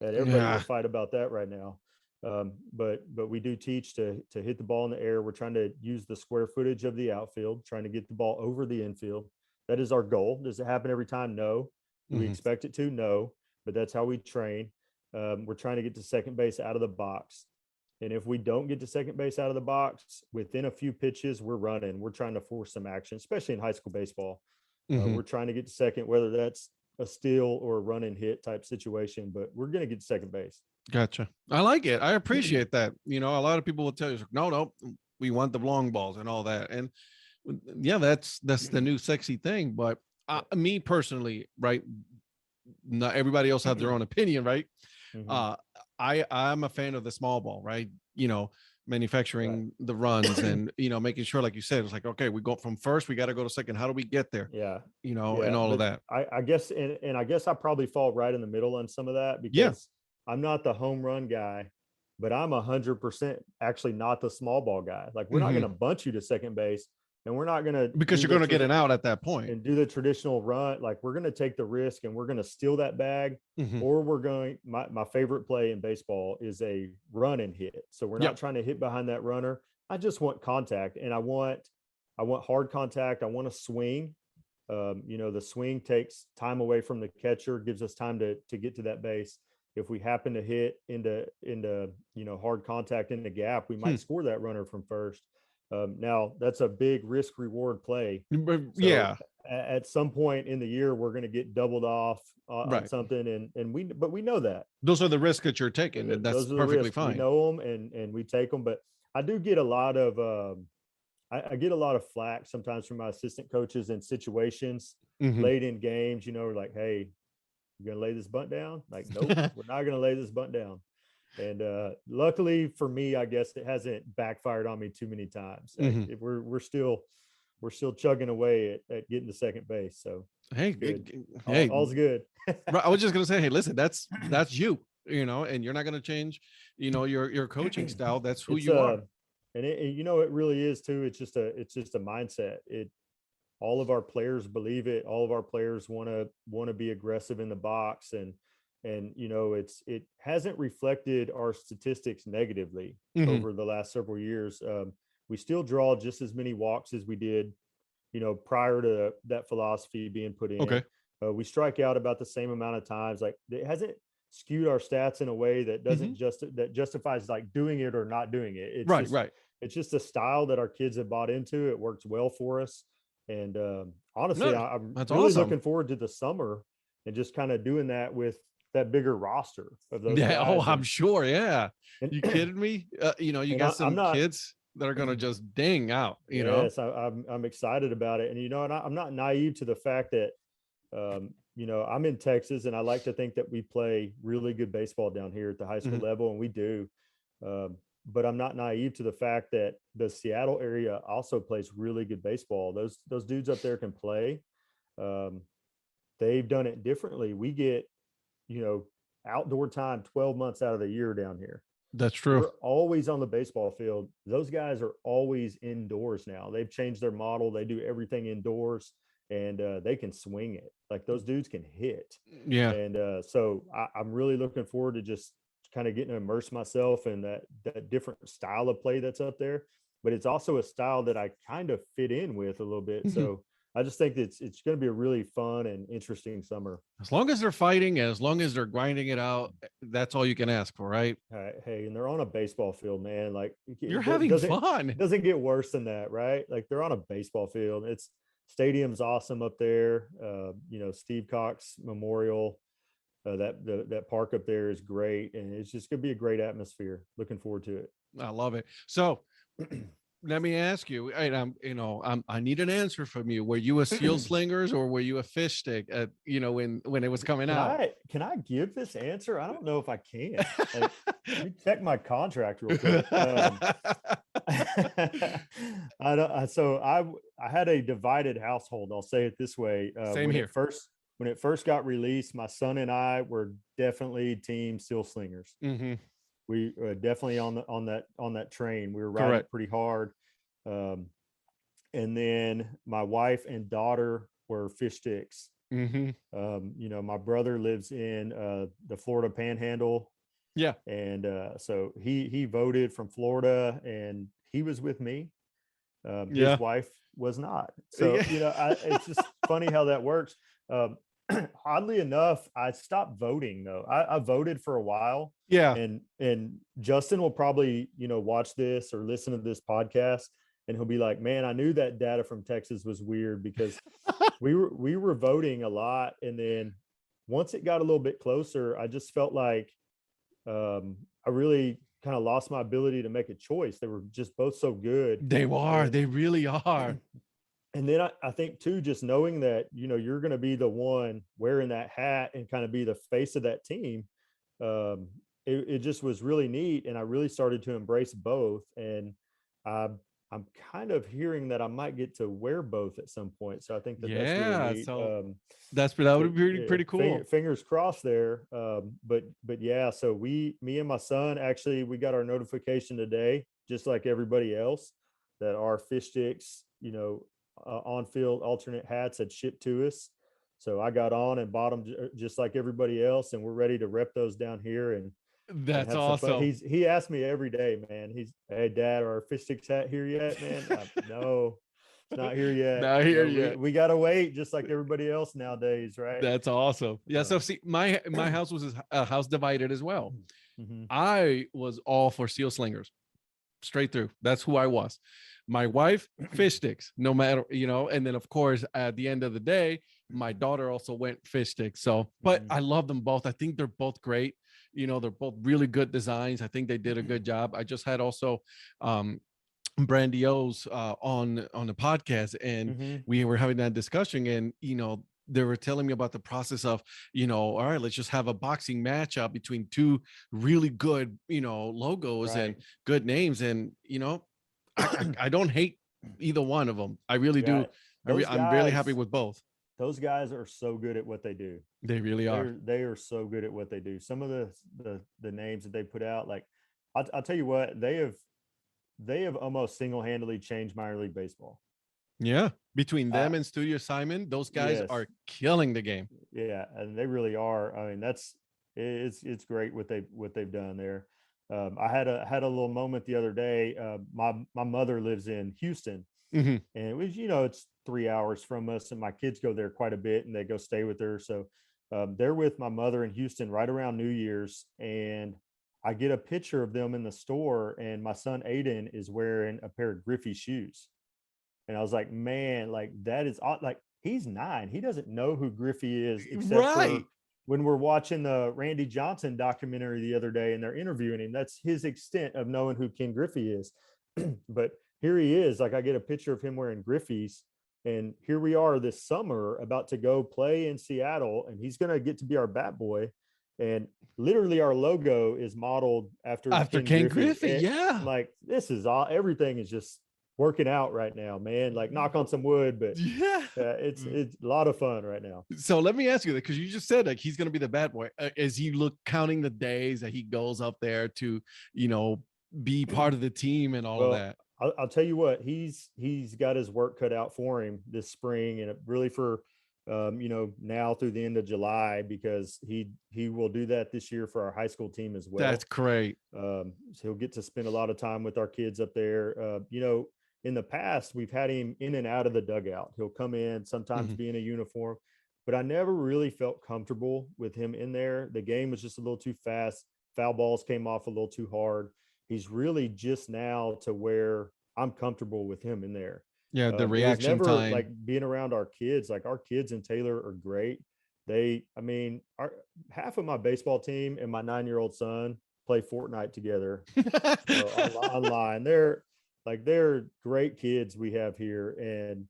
that everybody will fight about that right now. But we do teach to hit the ball in the air. We're trying to use the square footage of the outfield, trying to get the ball over the infield. That is our goal. Does it happen every time? No. Do we expect it to? No, but that's how we train. We're trying to get to second base out of the box. And if we don't get to second base out of the box, within a few pitches, we're running. We're trying to force some action, especially in high school baseball. We're trying to get to second, whether that's a steal or a run and hit type situation, but we're going to get to second base. Gotcha. I like it. I appreciate that. A lot of people will tell you, no, we want the long balls and all that. And that's the new sexy thing. But me personally, right, not everybody else has their own opinion, right? I'm a fan of the small ball, right? Manufacturing the runs and, making sure, like you said, it's like, okay, we go from first, we got to go to second. How do we get there? And all of that. I guess, and I guess I probably fall right in the middle on some of that, because I'm not the home run guy, but I'm 100% actually not the small ball guy. Like, we're not going to bunt you to second base, and we're not going to, because you're going to get an out at that point and do the traditional run. Like, we're going to take the risk and we're going to steal that bag, or we're going, my favorite play in baseball is a run and hit. So we're not trying to hit behind that runner. I just want contact, and I want hard contact. I want to swing. The swing takes time away from the catcher, gives us time to get to that base. If we happen to hit into hard contact in the gap, we might score that runner from first. Now that's a big risk reward play. So at some point in the year, we're going to get doubled off on something, and we know that those are the risks that you're taking, and that's perfectly fine. We know them and we take them, but I do get a lot of I get a lot of flack sometimes from my assistant coaches in situations late in games. We're like, hey, you gonna lay this bunt down? Like, nope, we're not gonna lay this bunt down. And luckily for me, I guess it hasn't backfired on me too many times. We're still chugging away at getting to second base. So Hey, Good. hey, All's good. right, I was just gonna say, hey, listen, that's you, and you're not gonna change, your coaching style. That's who It's you are. and it really is too. It's just a mindset. All of our players believe it. All of our players want to be aggressive in the box, and it hasn't reflected our statistics negatively Mhm. over the last several years. We still draw just as many walks as we did, prior to that philosophy being put in. Okay. We strike out about the same amount of times. Like, it hasn't skewed our stats in a way that doesn't Mhm. that justifies like doing it or not doing it. Right, right. It's just a style that our kids have bought into. It works well for us. And honestly, No, I'm that's really awesome. looking forward to the summer and just kind of doing that with that bigger roster of those Yeah. Oh, guys. I'm sure. Yeah. And, You kidding me? You and got I'm some not. kids that are gonna just ding out. Yes, I'm excited about it, and and I'm not naive to the fact that I'm in Texas, and I like to think that we play really good baseball down here at the high school Mhm. level, and we do. But I'm not naive to the fact that the Seattle area also plays really good baseball. Those dudes up there can play. Um, they've done it differently. We get you know outdoor time 12 months out of the year down here. That's true. We're always on the baseball field. Those guys are always indoors now. They've changed their model. They do everything indoors, and they can swing it. Like, those dudes can hit. Yeah. And so I'm really looking forward to just kind of getting to immerse myself in that different style of play that's up there. But it's also a style that I kind of fit in with a little bit. Mhm. So I just think it's going to be a really fun and interesting summer. As long as they're fighting, as long as they're grinding it out, that's all you can ask for, right? Hey, and they're on a baseball field, man. Like, You're it having fun. doesn't get worse than that, right? Like, they're on a baseball field. It's stadium's awesome up there. Steve Cox Memorial, that park up there is great, and it's just gonna be a great atmosphere. Looking forward to it. I love it. So let me ask you, and I need an answer from you. Were you a seal slingers or were you a fish stick at, when it was coming Can out? I give this answer? I don't know if I can. Like, let me check my contract real quick. I had a divided household. I'll say it this way. Same here. When it first got released, my son and I were definitely team seal slingers. Hmm. We definitely on that train. We were riding Correct. it pretty hard. And then my wife and daughter were fish sticks. Hmm. My brother lives in the Florida Panhandle. Yeah. And so he voted from Florida, and he was with me. Yeah. His wife was not. So, it's just funny how that works. Oddly enough, I stopped voting though. I voted for a while. Yeah. And Justin will probably, watch this or listen to this podcast, and he'll be like, man, I knew that data from Texas was weird, because we were voting a lot. And then once it got a little bit closer, I just felt like I really kind of lost my ability to make a choice. They were just both so good. They are. And- They really are. And then I think too, just knowing that, you're going to be the one wearing that hat and kind of be the face of that team. It just was really neat. And I really started to embrace both. And I'm kind of hearing that I might get to wear both at some point. So I think that's Yeah. really neat. So that would be pretty cool. Fingers crossed there. But yeah, so me and my son, actually, we got our notification today, just like everybody else, that our fish sticks, on-field alternate hats had shipped to us. So I got on and bought them just like everybody else, and we're ready to rep those down here and That's have some fun. awesome. He asked me every day, man. Hey, Dad, are our fish sticks hat here yet, man? No, it's not here yet. Not here yet. We gotta wait, just like everybody else nowadays, right? That's awesome. Yeah. So see, my house was a house divided as well. I was all for seal slingers, straight through. That's who I was. My wife, fish sticks, no matter, and then of course, at the end of the day, my daughter also went fish sticks. So, but I love them both. I think they're both great. They're both really good designs. I think they did a good job. I just had also Brandy O's on the podcast, and we were having that discussion, and they were telling me about the process of, all right, let's just have a boxing matchup between two really good, logos and good names. And, I don't hate either one of them. I really do. I'm really happy with both. those guys are so good at what they do. They really are. They are so good at what they do. Some of the names that they put out, like I'll tell you what, they have almost single-handedly changed minor league baseball. Yeah. Between them and Studio Simon, those guys Yes. are killing the game. Yeah, and they really are. I mean, it's great what they've done there. I had a little moment the other day. My mother lives in Houston, Mhm. and it was, it's 3 hours from us, and my kids go there quite a bit, and they go stay with her. So they're with my mother in Houston right around New Year's, and I get a picture of them in the store, and my son Aiden is wearing a pair of Griffey shoes. And I was like, man, like that is odd. Like he's 9. He doesn't know who Griffey is, except Right. for when we're watching the Randy Johnson documentary the other day and they're interviewing him. That's his extent of knowing who Ken Griffey is. But here he is. Like I get a picture of him wearing Griffey's. And here we are this summer about to go play in Seattle, and he's going to get to be our bat boy. And literally our logo is modeled after Ken Griffey. And Yeah. I'm like, this is all, everything is just working out right now, man. Like knock on some wood, but Yeah. it's a lot of fun right now. So let me ask you that, because you just said like he's going to be the bad boy. As you look counting the days that he goes up there to, be part of the team and all of that. I'll tell you what, he's got his work cut out for him this spring, and really for now through the end of July, because he will do that this year for our high school team as well. That's great. So he'll get to spend a lot of time with our kids up there. In the past, we've had him in and out of the dugout. He'll come in, sometimes be in a uniform, but I never really felt comfortable with him in there. The game was just a little too fast. Foul balls came off a little too hard. He's really just now to where I'm comfortable with him in there. Yeah, the It was reaction never time. like being around our kids. Like our kids in Taylor are great. Half of my baseball team and my 9-year-old son play Fortnite together online. They're great kids we have here. And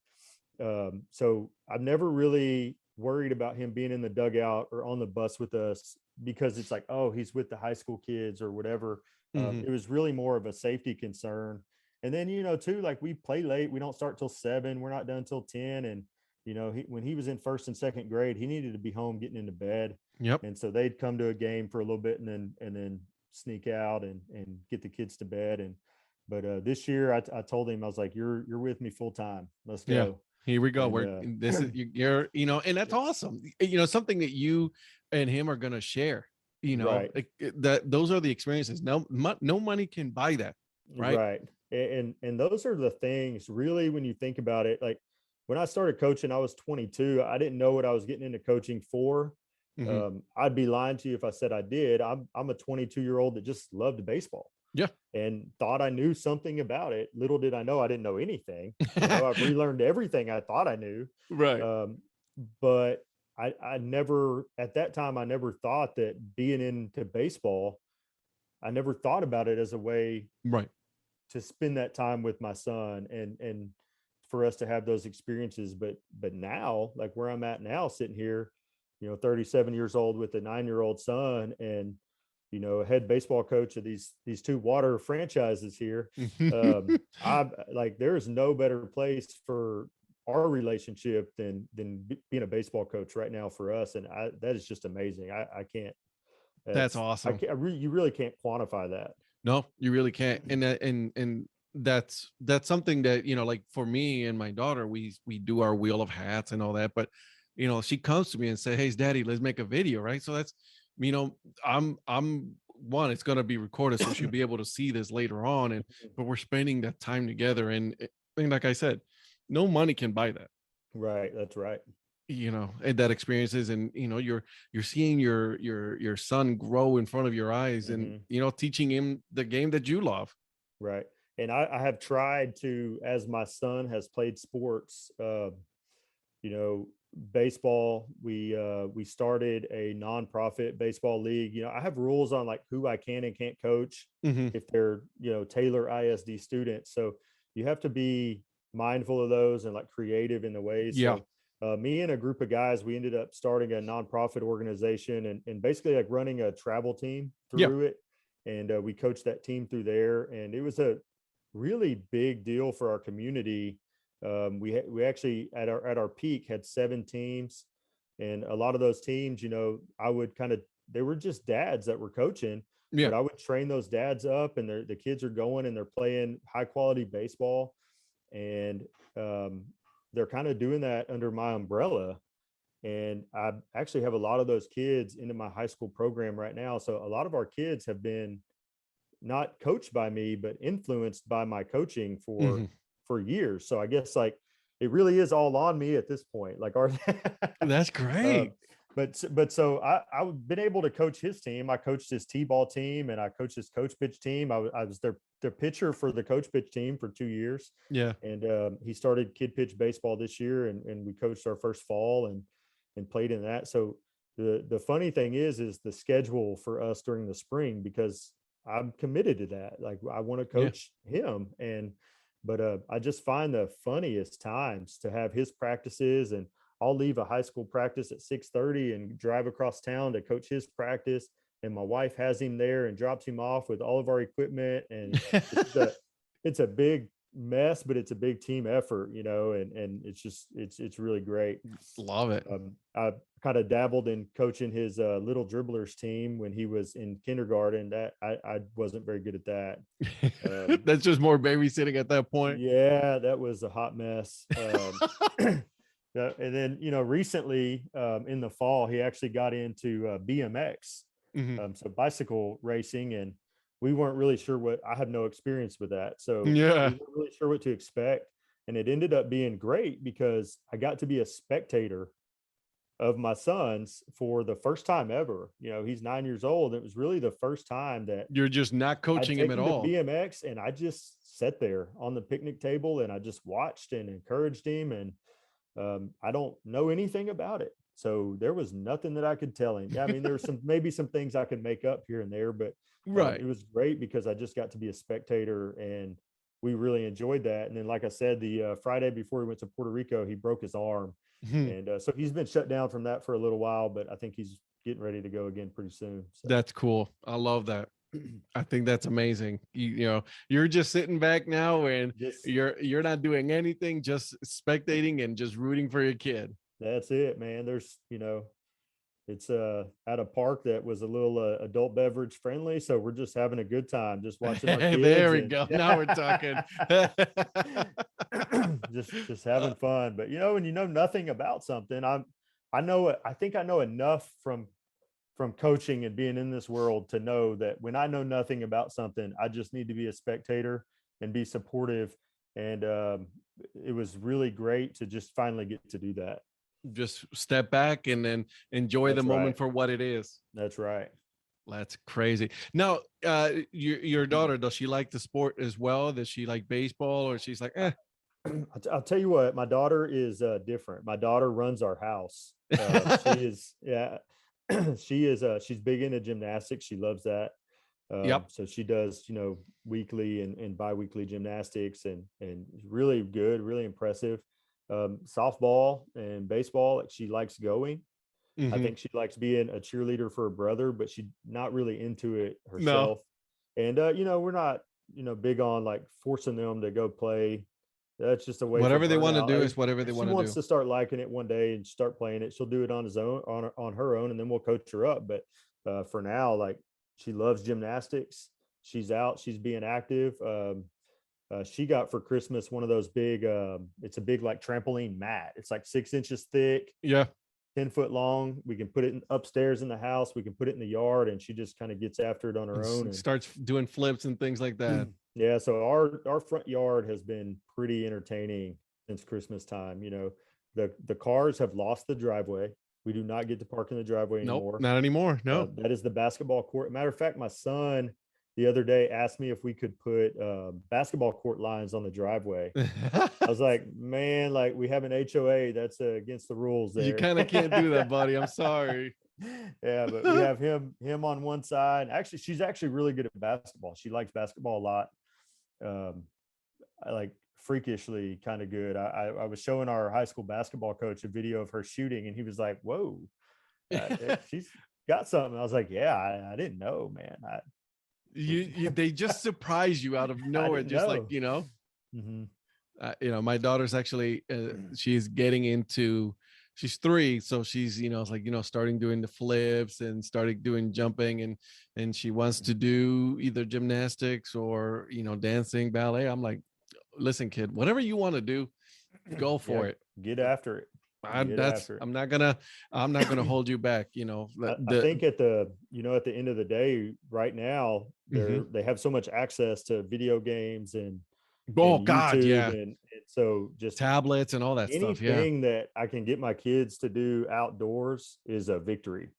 so I've never really worried about him being in the dugout or on the bus with us, because it's like, oh, he's with the high school kids or whatever. It was really more of a safety concern. And then, too, like we play late. We don't start till 7. We're not done till 10. And, when he was in first and second grade, he needed to be home getting into bed. Yep. And so they'd come to a game for a little bit and then sneak out and get the kids to bed. But this year I told him, I was like, you're with me full time. Let's go. Yeah. Here we go. And, this is you're, and that's awesome. Something that you and him are going to share, Right. like that, those are the experiences. No money can buy that. Right. Right. And those are the things really, when you think about it. Like when I started coaching, I was 22. I didn't know what I was getting into coaching for. I'd be lying to you if I said I did. I'm a 22-year-old that just loved baseball. Yeah. And thought I knew something about it. Little did I know I didn't know anything. I've relearned everything I thought I knew. Right. But I never, at that time, I never thought that being into baseball, I never thought about it as a way Right. to spend that time with my son and for us to have those experiences. But now, like where I'm at now, sitting here, 37 years old with a 9-year-old son, and a head baseball coach of these 2 water franchises here. I like, there's no better place for our relationship than being a baseball coach right now for us. And that is just amazing. I can't. That's awesome. You really can't quantify that. No, you really can't. And that's something that, like for me and my daughter, we do our wheel of hats and all that. But, she comes to me and say, hey, Daddy, let's make a video. Right. So that's, I'm one, it's going to be recorded, so she'll be able to see this later on. But we're spending that time together. And like I said, no money can buy that. Right. That's right. And that experiences, and you're seeing your son grow in front of your eyes, and teaching him the game that you love. Right. And I have tried to, as my son has played sports, baseball, we started a nonprofit baseball league. I have rules on like who I can and can't coach if they're Taylor ISD students. So you have to be mindful of those and like creative in the ways. Yeah. So, me and a group of guys, we ended up starting a nonprofit organization and basically like running a travel team through it. And we coached that team through there. And it was a really big deal for our community We actually at our peak had 7 teams, and a lot of those teams, I would they were just dads that were coaching, Yeah. but I would train those dads up, and the kids are going and they're playing high quality baseball, and they're kind of doing that under my umbrella. And I actually have a lot of those kids into my high school program right now. So a lot of our kids have been not coached by me, but influenced by my coaching Mhm. for years. So I guess like it really is all on me at this point. Like our That's uh, great. but so I've been able to coach his team. I coached his T-ball team and I coached his coach pitch team. I was their pitcher for the coach pitch team for 2 years. Yeah. And he started kid pitch baseball this year, and we coached our first fall and played in that. So the funny thing is the schedule for us during the spring, because I'm committed to that. Like I want to Yeah. coach him, but I just find the funniest times to have his practices, and I'll leave a high school practice at 6:30 and drive across town to coach his practice. And my wife has him there and drops him off with all of our equipment. And it's a big mess, but it's a big team effort, and it's really great. Love it. I kind of dabbled in coaching his little dribblers team when he was in kindergarten. That I wasn't very good at that. That's just more babysitting at that point. Yeah, that was a hot mess. And then, recently in the fall, he actually got into BMX, Mhm. so bicycle racing, and we weren't really sure I have no experience with that. So Yeah. we weren't really sure what to expect. And it ended up being great because I got to be a spectator of my son's for the first time ever. He's 9 years old. It was really the first time that You're just not I'd coaching take him at him to all. BMX, and I just sat there on the picnic table and I just watched and encouraged him. And I don't know anything about it, so there was nothing that I could tell him. I mean, there were maybe some things I could make up here and there, but Right. it was great because I just got to be a spectator, and we really enjoyed that. And then, like I said, the Friday before he went to Puerto Rico, he broke his arm, Mhm. and so he's been shut down from that for a little while, but I think he's getting ready to go again pretty soon. So. That's cool. I love that. I think that's amazing. You're just sitting back now and Just you're not doing anything, just spectating and just rooting for your kid. that's it, man. There's, it's at a park that was a little adult beverage friendly, so we're just having a good time, just watching our kids. There we and go. Now we're talking. just having fun. But when you know nothing about something, I know it. I think I know enough from coaching and being in this world to know that when I know nothing about something, I just need to be a spectator and be supportive. And it was really great to just finally get to do that. Just step back and then enjoy the That's moment right. for what it is. That's right. That's crazy. Now, your daughter, does she like the sport as well? Does she like baseball, or she's like, eh? I'll tell you what, my daughter is different. My daughter runs our house. She is, yeah, she's big into gymnastics. She loves that. Yep. So she does, weekly and bi-weekly gymnastics, and really good, really impressive. Softball and baseball, like she likes going. I Mhm. think she likes being a cheerleader for her brother, but she's not really into it No. herself. And we're not, big on like forcing them to go play. That's just a way. Whatever for they want to burnout. do Like, is whatever they if want she to wants do. to start liking it one day and start playing it, she'll do it on his own, on her own, and then we'll coach her up. But for now, like she loves gymnastics. She's out. She's being active. She got for Christmas one of those big. It's a big like trampoline mat. It's like 6 inches thick, Yeah. 10 foot long. We can put it upstairs in the house. We can put it in the yard, and she just kind of gets after it on her own. And Starts doing flips and things like that. yeah, so our front yard has been pretty entertaining since Christmas time. The cars have lost the driveway. We do not get to park in the driveway anymore. Nope, not anymore. No. That is the basketball court. Matter of fact, my son the other day asked me if we could put basketball court lines on the driveway. I was like, man, like we have an HOA. That's against the rules there. You kind of can't do that, buddy. I'm sorry. Yeah, but we have him on one side. Actually, she's actually really good at basketball. She likes basketball a lot. I like freakishly kind of good. I was showing our high school basketball coach a video of her shooting, and he was like, whoa, she's got something. I was like, yeah, I didn't know, man. They just surprise you out of nowhere, just like know. Mm-hmm. My daughter's actually she's getting into. She's 3, so she's it's like starting doing the flips and starting doing jumping, and she wants to do either gymnastics or dancing, ballet. I'm like, listen, kid, whatever you want to do, go for it. Get after it. I'm not gonna hold you back. I think at the end of the day, right now, they have so much access to video games and God, yeah, and so just tablets and all that stuff. Yeah, anything that I can get my kids to do outdoors is a victory.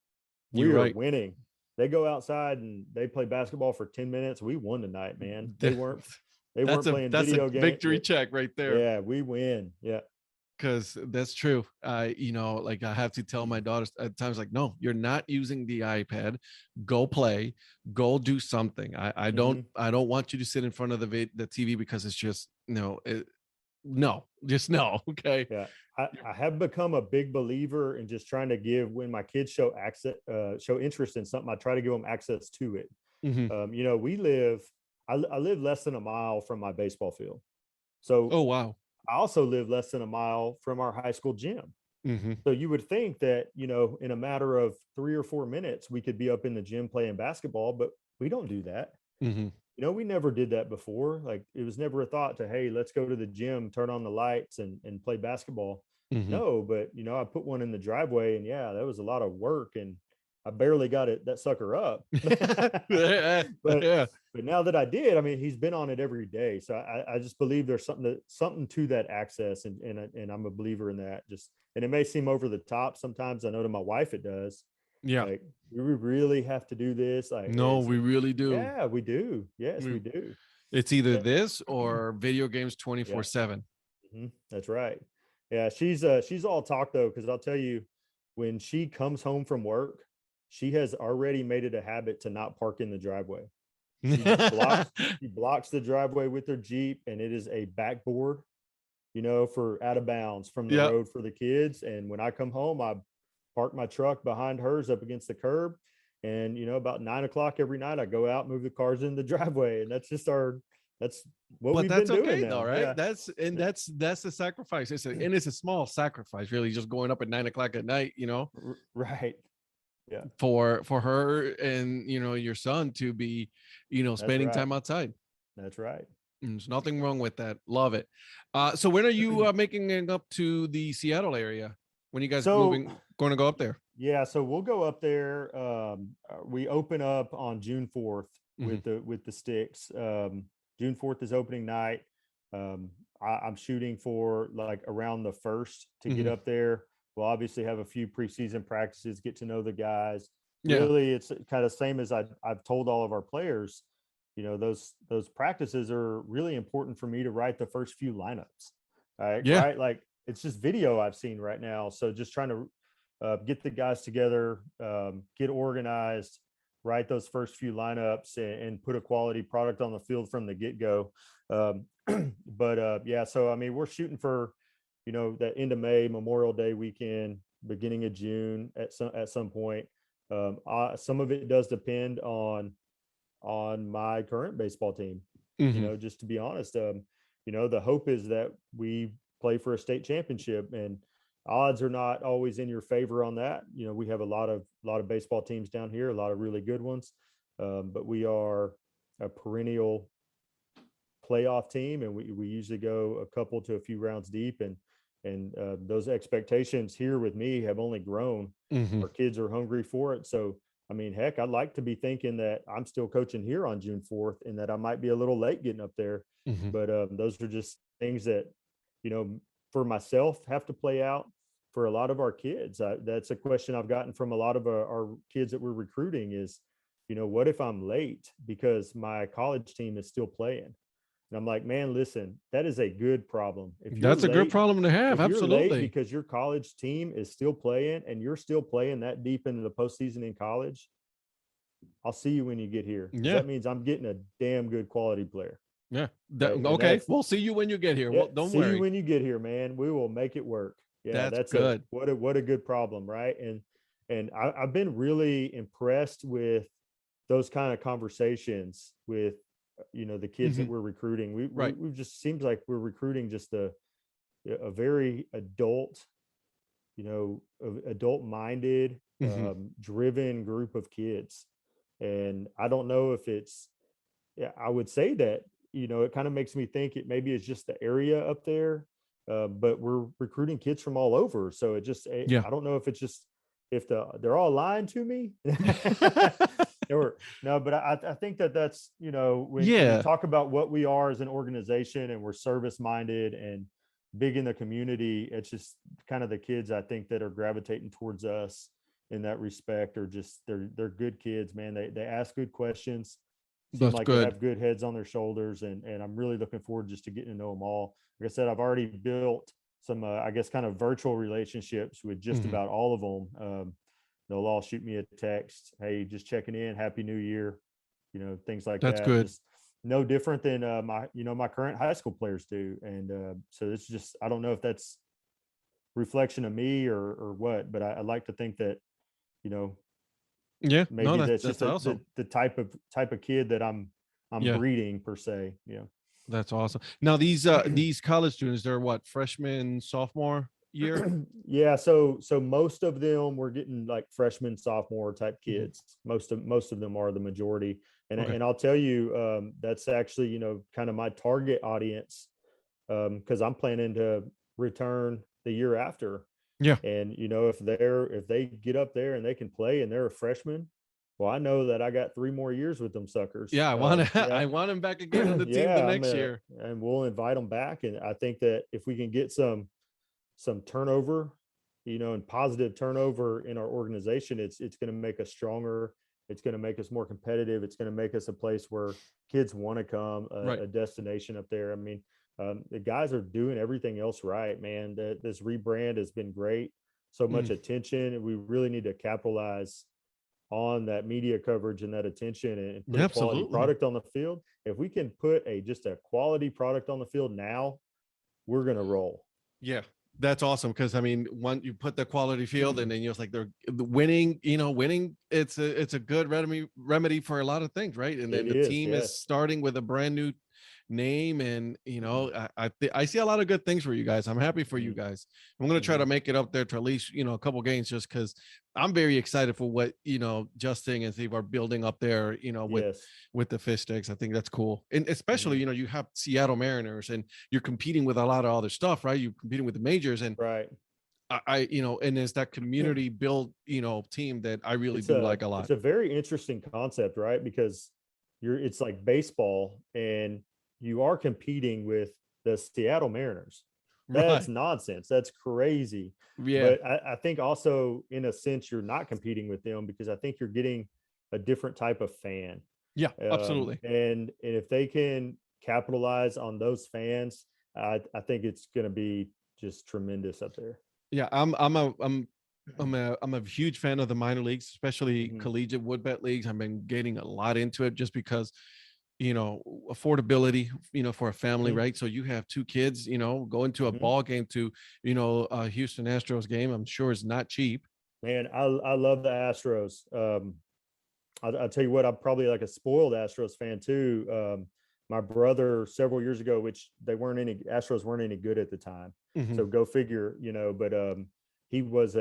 You're We are right. winning. They go outside and they play basketball for 10 minutes. We won tonight, man. They weren't playing video games. Victory check right there. Yeah, we win. Yeah. Because that's true. Like I have to tell my daughters at times, like, no, you're not using the iPad. Go play. Go do something. I don't want you to sit in front of the TV because it's just no. Just no. Okay. Yeah, I have become a big believer in just trying to give when my kids show interest in something. I try to give them access to it. I live less than a mile from my baseball field. So, oh wow. I also live less than a mile from our high school gym. So you would think that, in a matter of 3 or 4 minutes, we could be up in the gym playing basketball, but we don't do that. We never did that before. Like it was never a thought to, hey, let's go to the gym, turn on the lights and play basketball. No, but I put one in the driveway and yeah, that was a lot of work and I barely got that sucker up. But now that I did, I mean, he's been on it every day. So I just believe there's something to that access. And I'm a believer in that. And it may seem over the top. Sometimes I know to my wife, it does. Yeah. Like, do we really have to do this? Like, no, we really do. Yeah, we do. Yes, we do. It's either this or video games 24/7. That's right. Yeah. She's all talk though. Cause I'll tell you, when she comes home from work, she has already made it a habit to not park in the driveway. She blocks the driveway with her Jeep, and it is a backboard, for out of bounds from the road for the kids. And when I come home, I park my truck behind hers up against the curb. And, about 9 o'clock every night, I go out, move the cars in the driveway. And that's just that's what we've been doing okay now. though, right? Yeah. That's a sacrifice. It's a small sacrifice, really, just going up at 9 o'clock at night, Right. Yeah. For her and your son to be spending time outside. That's right. There's nothing wrong with that. Love it. So when are you making it up to the Seattle area? When you guys going to go up there? Yeah, so we'll go up there. We open up on June 4th with the Sticks. June 4th is opening night. I'm shooting for like around the 1st to get up there. We'll obviously have a few preseason practices, get to know the guys. Yeah. Really, it's kind of same as I've told all of our players. Those practices are really important for me to write the first few lineups. Right. Yeah. Right. Like it's just video I've seen right now. So just trying to get the guys together, get organized, write those first few lineups, and put a quality product on the field from the get-go. Yeah. So I mean, we're shooting for that end of May, Memorial Day weekend, beginning of June at some point. Some of it does depend on my current baseball team. Just to be honest, the hope is that we play for a state championship, and odds are not always in your favor on that. We have a lot of baseball teams down here, a lot of really good ones, but we are a perennial playoff team, and we usually go a couple to a few rounds deep, and those expectations here with me have only grown. Our kids are hungry for it. So, I mean, heck, I'd like to be thinking that I'm still coaching here on June 4th and that I might be a little late getting up there. But those are just things that, for myself have to play out for a lot of our kids. That's a question I've gotten from a lot of our kids that we're recruiting is, what if I'm late because my college team is still playing? And I'm like, man, listen, that is a good problem. That's a good problem to have. Absolutely. Because your college team is still playing and you're still playing that deep into the postseason in college. I'll see you when you get here. Yeah. That means I'm getting a damn good quality player. Yeah. Okay. We'll see you when you get here. Well, don't worry. See you when you get here, man. We will make it work. Yeah. That's good. What a good problem. Right. And I've been really impressed with those kind of conversations with the kids that Mhm. we're recruiting. Right. We just seems like we're recruiting just a very adult, adult minded, Mhm. driven group of kids. And I don't know if it's, yeah, I would say that, it kind of makes me think it maybe is just the area up there. But we're recruiting kids from all over. So Yeah. I don't know if it's just, if they're all lying to me or no, but I think that that's, when you Yeah. talk about what we are as an organization and we're service minded and big in the community, it's just kind of the kids I think that are gravitating towards us in that respect, or just they're good kids, man. They ask good questions, seem That's like they good. have good heads on their shoulders, and I'm really looking forward just to getting to know them all. Like I said, I've already built some I guess kind of virtual relationships with just Mhm. about all of them. They'll all shoot me a text, hey, just checking in, happy new year, things like That's that. good. Just no different than my current high school players do. And so it's just, I don't know if that's reflection of me or what, but I like to think that, you know Yeah. No, maybe that's that's just that's awesome. the type of kid that I'm Yeah. breeding per se. That's awesome. Now these college students, they're what, freshman, sophomore year? Yeah, so most of them we're getting like freshman, sophomore type Mhm. kids. Most of them are the majority. And Okay. and I'll tell you, that's actually, kind of my target audience, because I'm planning to return the year after. Yeah. And if they get up there and they can play and they're a freshman, well, I know that I got 3 more years with them suckers. Yeah. I want to Yeah. I want him back again on the team the Yeah, next year. and we'll invite them back. And I think that if we can get some turnover, and positive turnover in our organization, it's going to make us stronger. It's going to make us more competitive. It's going to make us a place where kids want to come, Right. a destination up there. I mean, the guys are doing everything else right, man. This rebrand has been great. So much Mm. attention, and we really need to capitalize on that media coverage and that attention, and put Yeah, a quality absolutely. product on the field. If we can put just a quality product on the field now, we're going to roll. Yeah, that's awesome because I mean, when you put the quality field and then you're like they're the winning, winning. It's a good remedy for a lot of things, right? And then It the is, team is yes. starting with a brand new name, and I see a lot of good things for you guys. I'm happy for you Mhm, guys. I'm gonna try to mhm. make it up there to at least a couple games, just because I'm very excited for what Justin and Steve are building up there. Yes. With the fish sticks, I think that's cool, and especially Mhm. you have Seattle Mariners and you're competing with a lot of other stuff, right? You're competing with the majors, and Right. and it's that community built, team that I really It's do a like a it's lot. a very interesting concept, right? Because it's like baseball, and you are competing with the Seattle Mariners. That's Right. nonsense. That's crazy. Yeah. But I think also in a sense you're not competing with them, because I think you're getting a different type of fan. Yeah. Absolutely. And if they can capitalize on those fans, I think it's going to be just tremendous up there. Yeah. I'm a huge fan of the minor leagues, especially Mhm, collegiate wood bet leagues. I've been getting a lot into it just because affordability, for a family, mhm, right? So you have two kids, going to a mhm. ball game to a Houston Astros game, I'm sure is not cheap. Man, I love the Astros. I'll tell you what, I'm probably like a spoiled Astros fan too. My brother several years ago, which Astros weren't any good at the time. Mhm. So go figure, but he was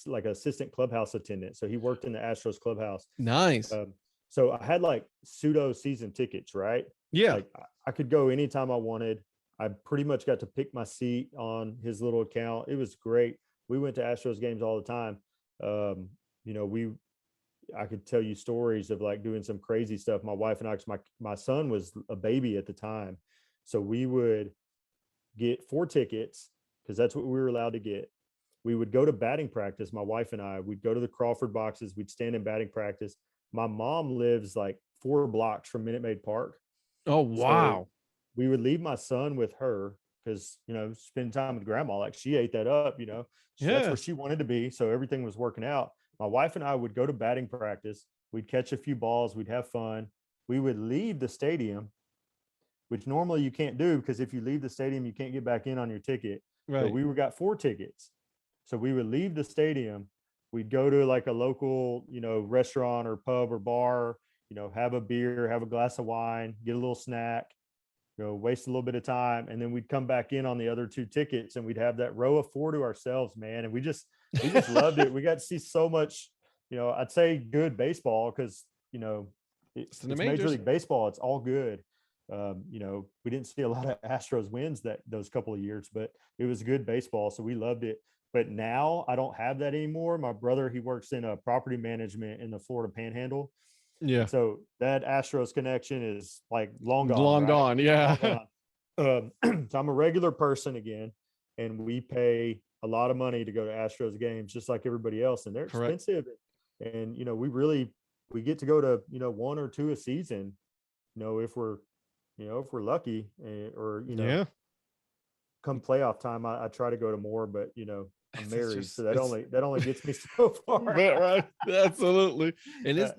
like assistant clubhouse attendant. So he worked in the Astros clubhouse. Nice. Um, so I had like pseudo season tickets, right? Yeah. Like I could go anytime I wanted. I pretty much got to pick my seat on his little account. It was great. We went to Astros games all the time. Um, you know, we I could tell you stories of like doing some crazy stuff. My wife and I, 'cause my son was a baby at the time, so we would get 4 tickets because that's what we were allowed to get. We would go to batting practice. My wife and I, we'd go to the Crawford boxes. We'd stand in batting practice. My mom lives like 4 blocks from Minute Maid Park, Oh, so wow. we would leave my son with her because spend time with grandma, like she ate that up. That's Yeah. where she wanted to be, so everything was working out. My wife and I would go to batting practice. We'd catch a few balls. We'd have fun. We would leave the stadium, which normally you can't do, because if you leave the stadium you can't get back in on your ticket. But Right. we got 4 tickets, so we would leave the stadium. We'd go to like a local restaurant or pub or bar, have a beer, have a glass of wine, get a little snack, waste a little bit of time, and then we'd come back in on the other 2 tickets, and we'd have that row of 4 to ourselves, man. And we just loved it. We got to see so much, I'd say good baseball, because it's in the Major majors. League Baseball. It's all good. We didn't see a lot of Astros wins those couple of years, but it was good baseball, so we loved it. But now I don't have that anymore. My brother, he works in property management in the Florida Panhandle. Yeah. So that Astros connection is like long gone. Long right? gone. Yeah. Long gone. So I'm a regular person again, and we pay a lot of money to go to Astros games, just like everybody else, and they're Correct. expensive. And we get to go to 1 or 2 a season, if we're lucky, or Yeah. come playoff time, I try to go to more, but I'm It's married, just- so that it's- only gets me so far. Right. Absolutely. And it's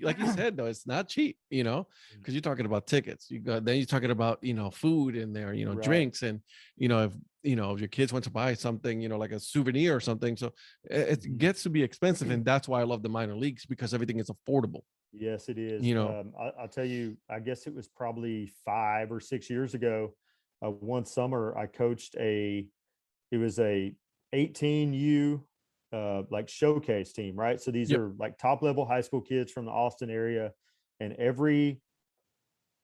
like you said, though, it's not cheap, because you're talking about tickets. Then you're talking about, food in there, Right. drinks, and, if your kids want to buy something, like a souvenir or something. So it Mhm. gets to be expensive. And that's why I love the minor leagues, because everything is affordable. Yes, it is. I'll tell you, I guess it was probably 5 or 6 years ago. One summer I coached it was a 18U like showcase team, right? So these Yep. are like top level high school kids from the Austin area, and every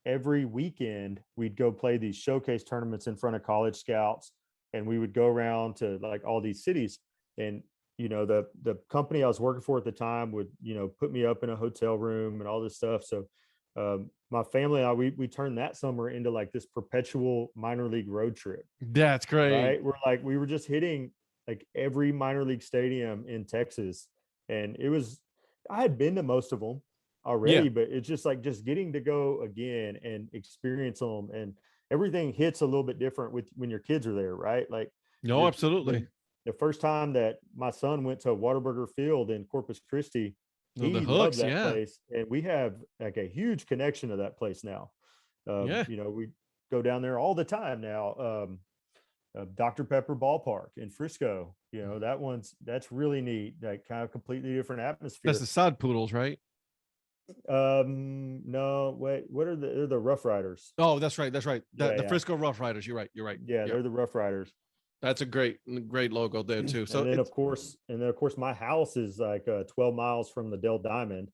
weekend we'd go play these showcase tournaments in front of college scouts, and we would go around to like all these cities. And the company I was working for at the time would put me up in a hotel room and all this stuff. So my family and I, we turned that summer into like this perpetual minor league road trip. That's great. Right, we were just hitting like every minor league stadium in Texas, and I had been to most of them already, but it's just getting to go again and experience them, and everything hits a little bit different when your kids are there, right? Like, No, absolutely. the first time that my son went to Whataburger Field in Corpus Christi, No, he the loved hooks, that yeah. place, and we have like a huge connection to that place now. Yeah. We go down there all the time now. Dr. Pepper Ballpark in Frisco, that's really neat. Like kind of completely different atmosphere. That's the Sod Poodles, right? No, wait, they're the Rough Riders. Oh, that's right. The Yeah. Frisco Rough Riders. You're right. Yeah, they're the Rough Riders. That's a great logo there too. So and then of course, my house is like 12 miles from the Dell Diamond,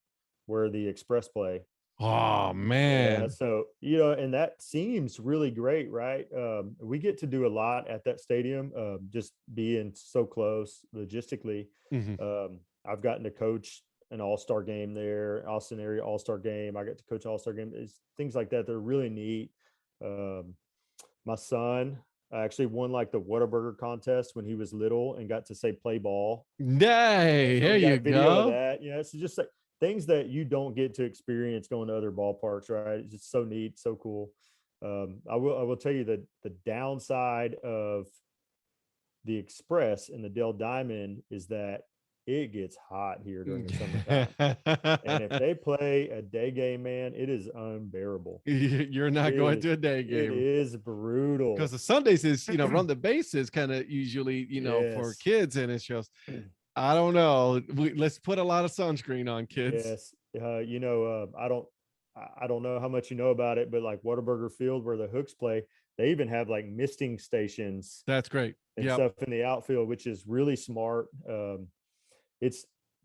where the Express play. oh man. Yeah, so and that seems really great, right? We get to do a lot at that stadium, just being so close logistically. Mhm. I've gotten to coach an all-star game there, Austin area all-star game. I got to coach all-star game. It's things like that. They're really neat. My son actually won like the Whataburger contest when he was little and got to say play ball. Hey, So there we got you video of go. that. It's just like things that you don't get to experience going to other ballparks, right? It's just so neat, so cool. I will tell you that the downside of the Express and the Dell Diamond is that it gets hot here during the summertime. And if they play a day game, man, it is unbearable. You're not going to a day It game, is brutal. because the Sundays is run the bases kind of usually for Yes. kids, and it's just I don't know. Let's put a lot of sunscreen on, kids. Yes. I don't know how much you know about it, but like Whataburger Field, where the Hooks play, they even have like misting stations That's great. and Yep. stuff in the outfield, which is really smart.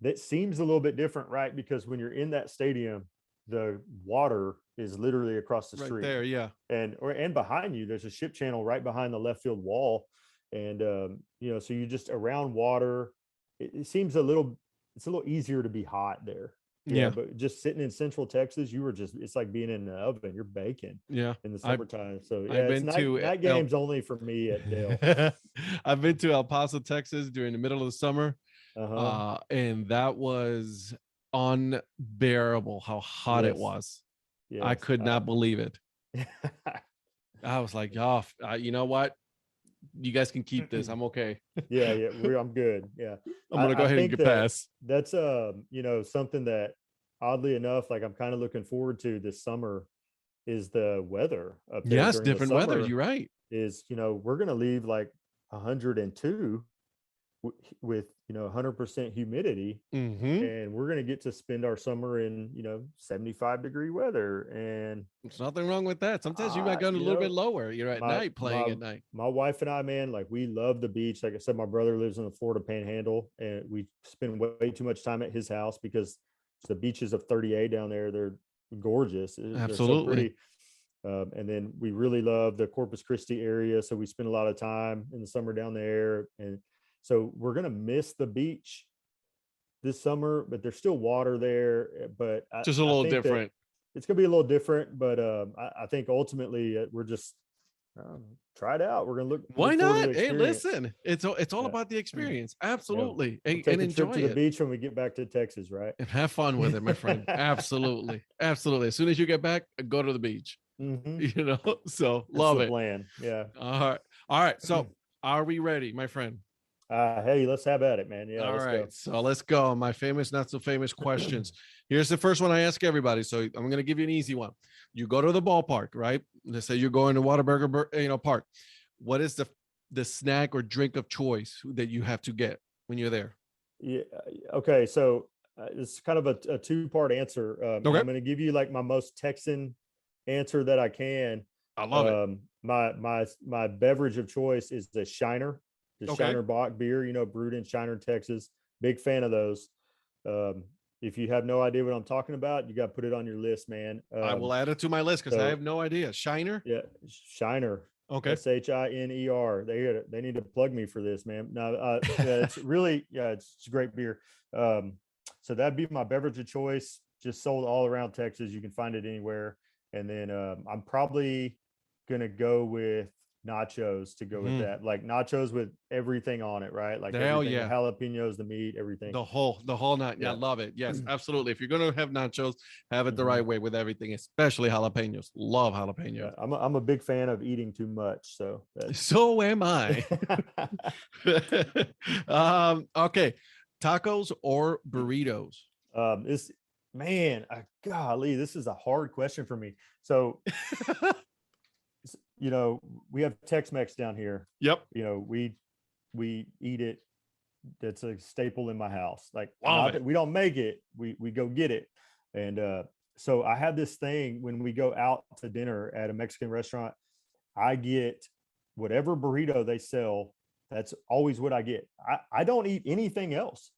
That seems a little bit different, right? Because when you're in that stadium, the water is literally across the Right street. there, yeah. And behind you, there's a ship channel right behind the left field wall. And so you're just around water. It seems it's a little easier to be hot there. Yeah. But just sitting in Central Texas, it's like being in an oven. You're baking Yeah. in the summertime. So I've it's been to night games only for me at Dale. I've been to El Paso, Texas during the middle of the summer. Uh-huh. And that was unbearable how hot it Yes. was. Yes. I could not believe it. I was like, oh, you know what? You guys can keep this. I'm okay. yeah, I'm good. Yeah. I'm gonna go ahead and think get past. That's something that oddly enough, like I'm kind of looking forward to this summer is the weather up there. Yes, during the different weather. summer You're right. Is we're gonna leave like 102 with 100% humidity, Mm-hmm. and we're going to get to spend our summer in 75-degree weather. And There's nothing wrong with that. Sometimes you might uh go a you little bit know lower. You're at my night playing my at night. my wife and I, man, like we love the beach. Like I said, my brother lives in the Florida Panhandle, and we spend way too much time at his house because the beaches of 30A down there, they're gorgeous. They're so Absolutely. pretty. And then we really love the Corpus Christi area, so we spend a lot of time in the summer down there. And so we're gonna miss the beach this summer, but there's still water there. But Just a I little think that different. it's gonna be a little different. But I think ultimately we're just try it out. We're gonna Why look forward to the not? Hey, experience. listen, it's all Yeah. about the experience. Yeah, Absolutely. we'll And take a trip enjoy to the it. beach when we get back to Texas, right? And have fun with it, my friend. Absolutely. Absolutely. As soon as you get back, go to the beach. Hmm. So That's love the it. plan. Yeah. All right. All right. So are we ready, my friend? Hey, let's have at it, man. Yeah, All let's right. go. So let's go. My famous, not so famous questions. Here's the first one I ask everybody. So I'm going to give you an easy one. You go to the ballpark, right? Let's say you're going to Whataburger, Park. What is the snack or drink of choice that you have to get when you're there? Yeah. Okay. So it's kind of a two-part answer. And Okay. I'm going to give you like my most Texan answer that I can. I love it. My beverage of choice is the Shiner, the Okay. Shiner Bock beer, brewed in Shiner, Texas. Big fan of those. If you have no idea what I'm talking about, you got to put it on your list, man. I will add it to my list because I so- have no idea. Shiner. Yeah, Shiner. Okay. Shiner. They need to plug me for this, man. No, yeah, it's really, it's a great beer. So that'd be my beverage of choice. Just sold all around Texas. You can find it anywhere. And then I'm probably gonna go with nachos to go with Mhm. that. Like nachos with everything on it, right? Like Hell everything, yeah. the jalapenos, the meat, everything. The whole nut. Yeah, Yeah. love it. Yes, absolutely. If you're gonna have nachos, have it the Mhm. right way with everything, especially jalapenos. Love Yeah, jalapenos. I'm a big fan of eating too much. So that's So am I. Okay. Tacos or burritos? this man, golly, this is a hard question for me. So we have Tex-Mex down here. Yep. We eat it. That's a staple in my house. Like Love not it. that we don't make it, we go get it. And so I have this thing when we go out to dinner at a Mexican restaurant, I get whatever burrito they sell. That's always what I get. I don't eat anything else.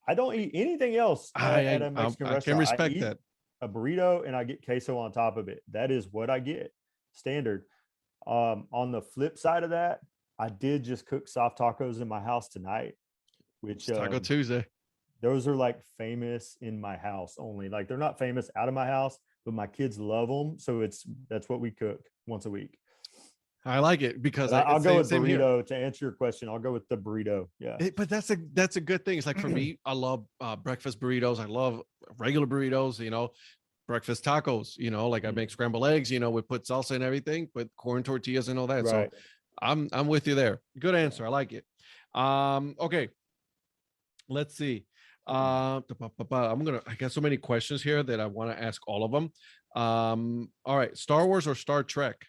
I don't eat anything else at a Mexican I restaurant. can respect I eat that. a burrito and I get queso on top of it. That is what I get, standard. On the flip side of that, I did just cook soft tacos in my house tonight, which It's Taco Tuesday. those are like famous in my house only. Like they're not famous out of my house, but my kids love them. So that's what we cook once a week. I like it because But I'll go with same here. burrito to answer your question. I'll go with the burrito. Yeah. But that's a good thing. It's like for me, I love breakfast burritos. I love regular burritos, breakfast tacos, like I make scrambled eggs, we put salsa and everything, put corn tortillas and all that. Right. So I'm with you there. Good answer. I like it. Okay. Let's see. I got so many questions here that I want to ask all of them. All right. Star Wars or Star Trek?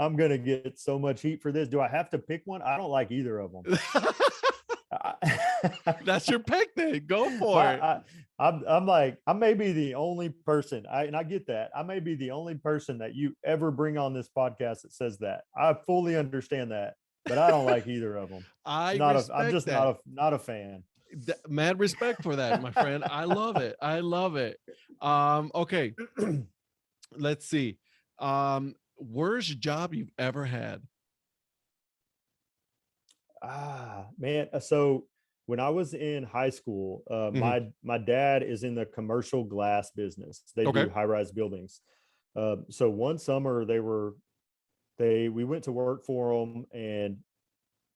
I'm going to get so much heat for this. Do I have to pick one? I don't like either of them. That's your pick then. Go for it. I'm like, I may be the only person, and I get that. I may be the only person that you ever bring on this podcast that says that. I fully understand that, but I don't like either of them. I'm just not a fan. Mad respect for that, my friend. I love it. I love it. Okay. Let's see. Worst job you've ever had? Man. So when I was in high school, my dad is in the commercial glass business. They do high-rise buildings. So one summer we went to work for them, and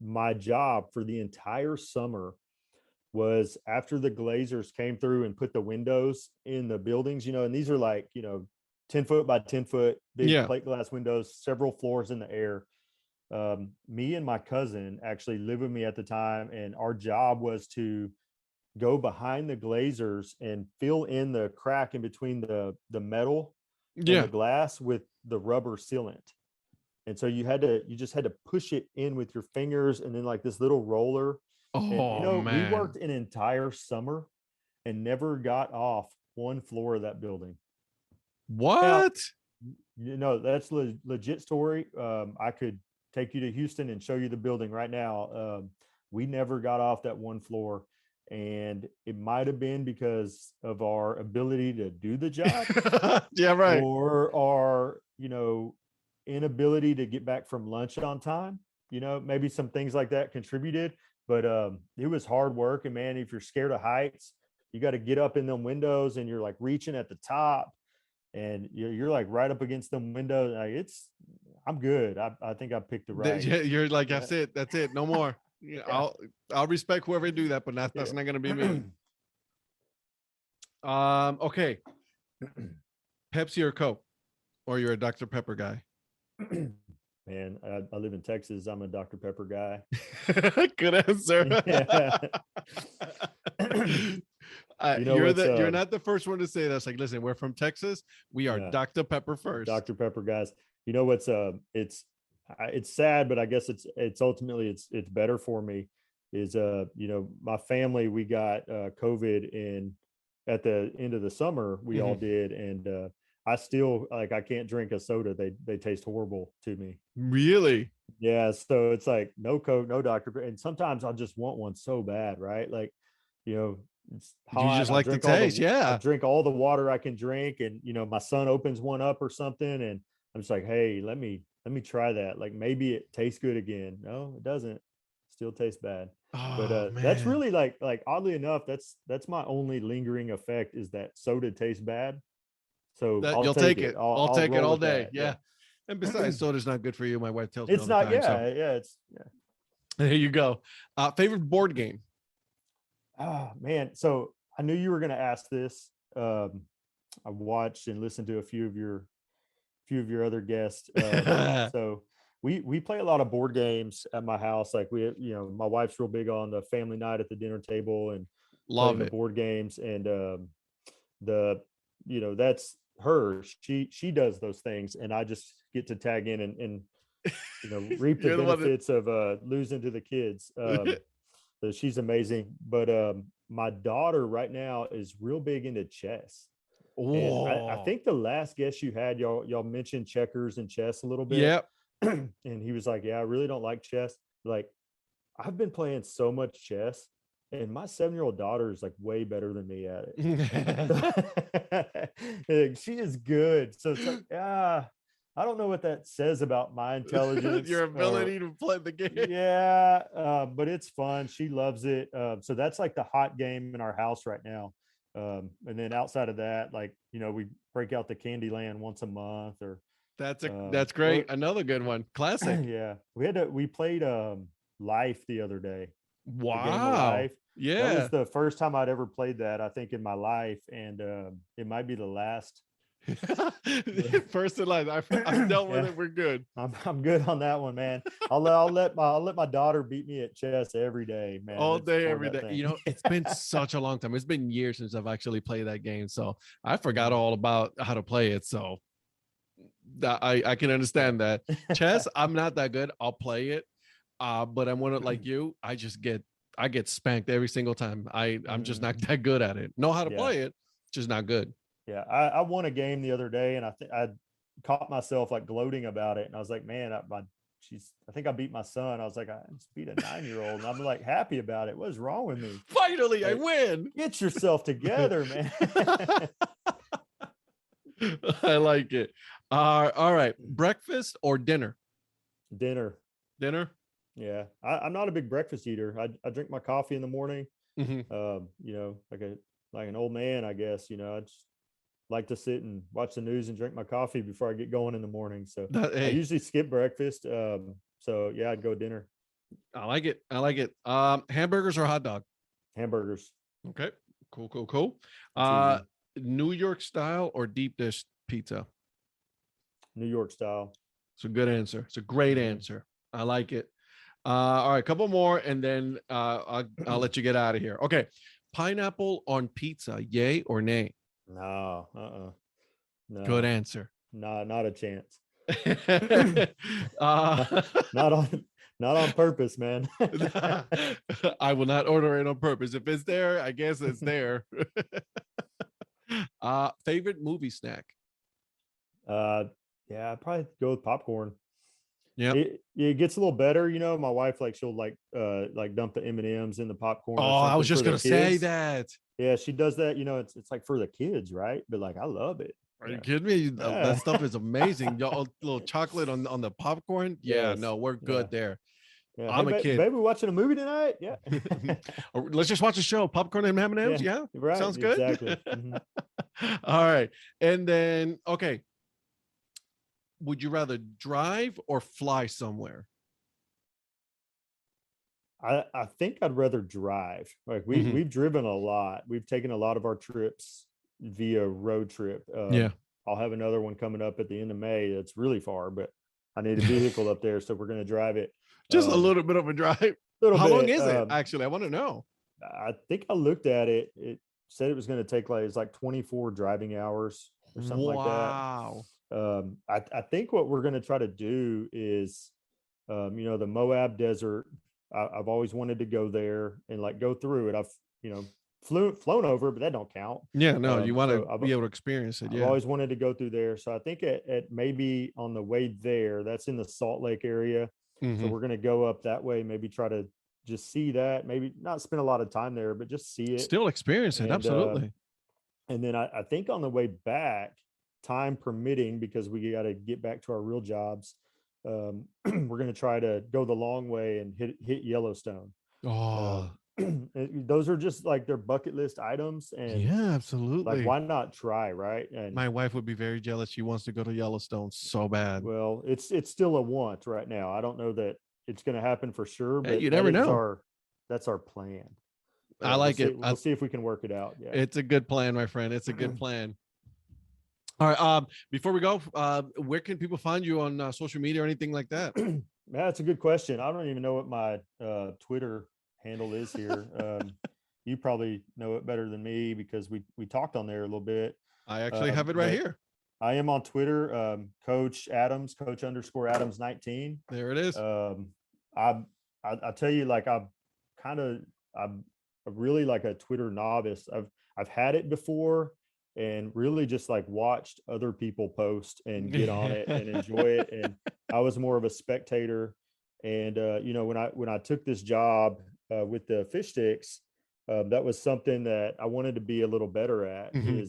my job for the entire summer was after the glazers came through and put the windows in the buildings, and these are like, 10 foot by 10 foot big plate glass windows, several floors in the air. Me and my cousin actually lived with me at the time, and our job was to go behind the glazers and fill in the crack in between the metal and the glass with the rubber sealant. And so you just had to push it in with your fingers, and then like this little roller. And Oh we man. worked an entire summer and never got off one floor of that building. What? That's legit story. I could take you to Houston and show you the building right now. We never got off that one floor, and it might have been because of our ability to do the job, Yeah, right. or our inability to get back from lunch on time. Maybe some things like that contributed, but it was hard work. And man, if you're scared of heights, you got to get up in them windows, and you're like reaching at the top, and you're like right up against them windows. Like, I'm good. I think I picked the right. Yeah, you're like, that's it. That's it. No more. Yeah, Yeah. I'll respect whoever do that, but that's Yeah. not gonna be me. Okay. Pepsi or Coke? Or you're a Dr. Pepper guy? Man, I live in Texas. I'm a Dr. Pepper guy. Good answer. Yeah. You're not the first one to say that. It's like, listen, we're from Texas. We are Yeah. Dr. Pepper first. Dr. Pepper guys. You know what's it's sad, but I guess it's ultimately it's better for me. Is my family, we got COVID at the end of the summer. We all did, and I still I can't drink a soda. They taste horrible to me. Really? Yeah, so it's like no Coke, no Dr. Pepper, and sometimes I just want one so bad, right? Like, it's hot. You just I like the drink all taste, I yeah. drink all the water I can drink, and my son opens one up or something, and I'm just like, hey, let me try that. Like maybe it tastes good again. No, it doesn't. Still tastes bad. But Oh, that's man. really like oddly enough, that's my only lingering effect is that soda tastes bad. So I'll You'll take take it. I'll take it roll all with day. that. Yeah. And besides, soda's not good for you. My wife tells me It's all the not. time. Yeah, So yeah. It's there you go. Favorite board game? Oh man, so I knew you were going to ask this. I watched and listened to a few of your other guests. So we play a lot of board games at my house. Like my wife's real big on the family night at the dinner table and Love playing the it. board games. And that's her. She does those things, and I just get to tag in and reap the You're the one that- benefits of losing to the kids. So she's amazing. But my daughter right now is real big into chess. And I Oh, think the last guest you had, y'all mentioned checkers and chess a little bit. yeah. And he was like, yeah, I really don't like chess. Like, I've been playing so much chess, and my 7-year-old daughter is like way better than me at it. She is good. So it's like, I don't know what that says about my intelligence. Your ability to play the game. Yeah, but it's fun. She loves it. So that's like the hot game in our house right now. And then outside of that, like we break out the Candyland once a month, or That's great. Another good one. Classic. yeah, we played Life the other day. The game of Wow. Life. That Yeah. was the first time I'd ever played that, I think, in my life, and it might be the last. First in line. I've dealt with Yeah. it. We're good. I'm good on that one, man. I'll let my daughter beat me at chess every day, man. All Let's day, score every that day. thing. It's been such a long time. It's been years since I've actually played that game. So I forgot Mhm. all about how to play it. So I can understand that. Chess, I'm not that good. I'll play it. But I'm one of like you. I get spanked every single time. I'm just not that good at it. Know how to Yeah. play it, just not good. Yeah, I won a game the other day, and I caught myself like gloating about it, and I was like, man, I think I beat my son. I was like, I just beat a 9-year-old, and I'm like happy about it. What's wrong with me? Finally, I Like, win. Get yourself together, man. I like it. All right. Breakfast or dinner? Dinner. Dinner. Yeah, I'm not a big breakfast eater. I drink my coffee in the morning. Mhm. Like an old man, I guess. I just like to sit and watch the news and drink my coffee before I get going in the morning. So I Hey, usually skip breakfast. So yeah, I'd go dinner. I like it. I like it. Hamburgers or hot dog? Hamburgers. Okay. Cool. It's easy. New York style or deep dish pizza? New York style. It's a good answer. It's a great Mhm. answer. I like it. All right, a couple more, and then I'll let you get out of here. Okay. Pineapple on pizza, yay or nay? No, no, Good answer. not a chance. uh, Not on not on purpose, man. I will not order it on purpose. If it's there, I guess it's there. Favorite movie snack? Yeah, I'd probably go with popcorn. Yep. It gets a little better, my wife, like, she'll like dump the M&Ms in the popcorn Oh, or I was something just for the gonna say kids. that. Yeah, she does that. It's like for the kids, right? But like, I love it. Are you Yeah. kidding me? Yeah. That stuff is amazing. Y'all, little chocolate on the popcorn. Yeah, Yes. no, we're Yeah. good there. Yeah. I'm a Hey, kid. baby, watching a movie tonight? Yeah. Or let's just watch a show. Popcorn and M&Ms. Yeah, Right. sounds good. Exactly. Mhm. All right, and then okay, would you rather drive or fly somewhere? I think I'd rather drive. Like Mhm. we've driven a lot. We've taken a lot of our trips via road trip. Yeah. I'll have another one coming up at the end of May. It's really far, but I need a vehicle up there, so we're going to drive it. Just a little bit of a drive. Little How long bit. is it? Actually, I want to know. I think I looked at it. It said it was going to take it's like 24 driving hours or something like that. Wow. I think what we're going to try to do is, the Moab Desert. I've always wanted to go there and like go through it. I've, flown over, but that don't count. Yeah, no, you want So to be able to experience it. I've Yeah. always wanted to go through there. So I think at maybe on the way there, that's in the Salt Lake area. So Mhm. we're going to go up that way, maybe try to just see that, maybe not spend a lot of time there, but just see it. Still experience it. And, Absolutely. And then I think on the way back, time permitting, because we got to get back to our real jobs, we're going to try to go the long way and hit Yellowstone. Oh, Those are just like their bucket list items, and yeah, like, absolutely. why not try, right? And My wife would be very jealous. She wants to go to Yellowstone so bad. well, it's still a want right now. I don't know that it's going to happen for sure, Hey, but you never know. That's our plan. I like it. We'll see if we can work it out. Yeah. It's a good plan, my friend. It's a good plan. All right. Before we go, where can people find you on social media or anything like that? That's a good question. I don't even know what my Twitter handle is here. You probably know it better than me because we talked on there a little bit. I actually have it right but here. I am on Twitter, Coach Adams, Coach_Adams 19. There it is. I tell you, like, I'm really like a Twitter novice. I've had it before and really just like watched other people post and get on it and enjoy it. And I was more of a spectator. And when I took this job with the fish sticks, that was something that I wanted to be a little better at. Mhm.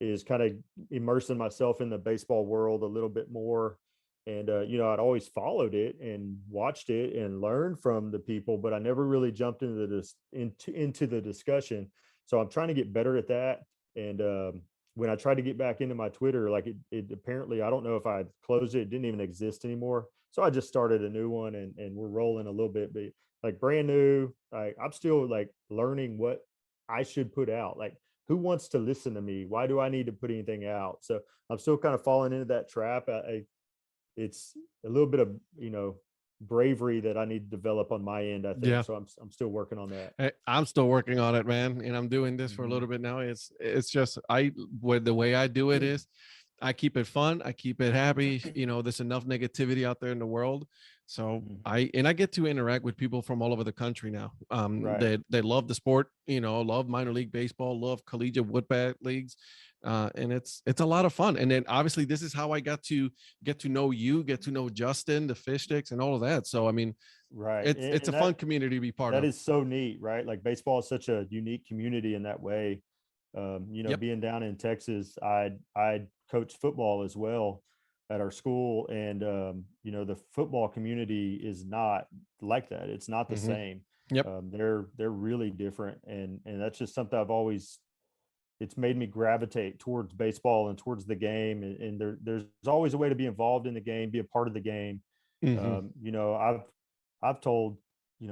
Is kind of immersing myself in the baseball world a little bit more. And I'd always followed it and watched it and learned from the people, but I never really jumped into the discussion. So I'm trying to get better at that. And when I tried to get back into my Twitter, like it apparently, I don't know if I closed it, it didn't even exist anymore. So I just started a new one, and we're rolling a little bit, but like brand new. I'm still like learning what I should put out. Like, who wants to listen to me? Why do I need to put anything out? So I'm still kind of falling into that trap. It's a little bit of bravery that I need to develop on my end, I think. Yeah. So I'm still working on that. Hey, I'm still working on it, man, and I'm doing this for a Mhm. little bit now. It's just the way I do it is I keep it fun, I keep it happy. There's enough negativity out there in the world, so Mhm. I get to interact with people from all over the country now. Right. They love the sport, love minor league baseball, love collegiate wood bat leagues, and it's a lot of fun. And then obviously this is how I got to get to know you, get to know Justin, the fish sticks, and all of that. So I mean, Right. it's a And fun community to be part that of. is so neat, right? Like, baseball is such a unique community in that way. Yep. Being down in Texas, I coached football as well at our school, and the football community is not like that. It's not the Mhm. same. Yep. They're really different, and that's just something it's made me gravitate towards baseball and towards the game, and there's always a way to be involved in the game, be a part of the game. Mhm. I've told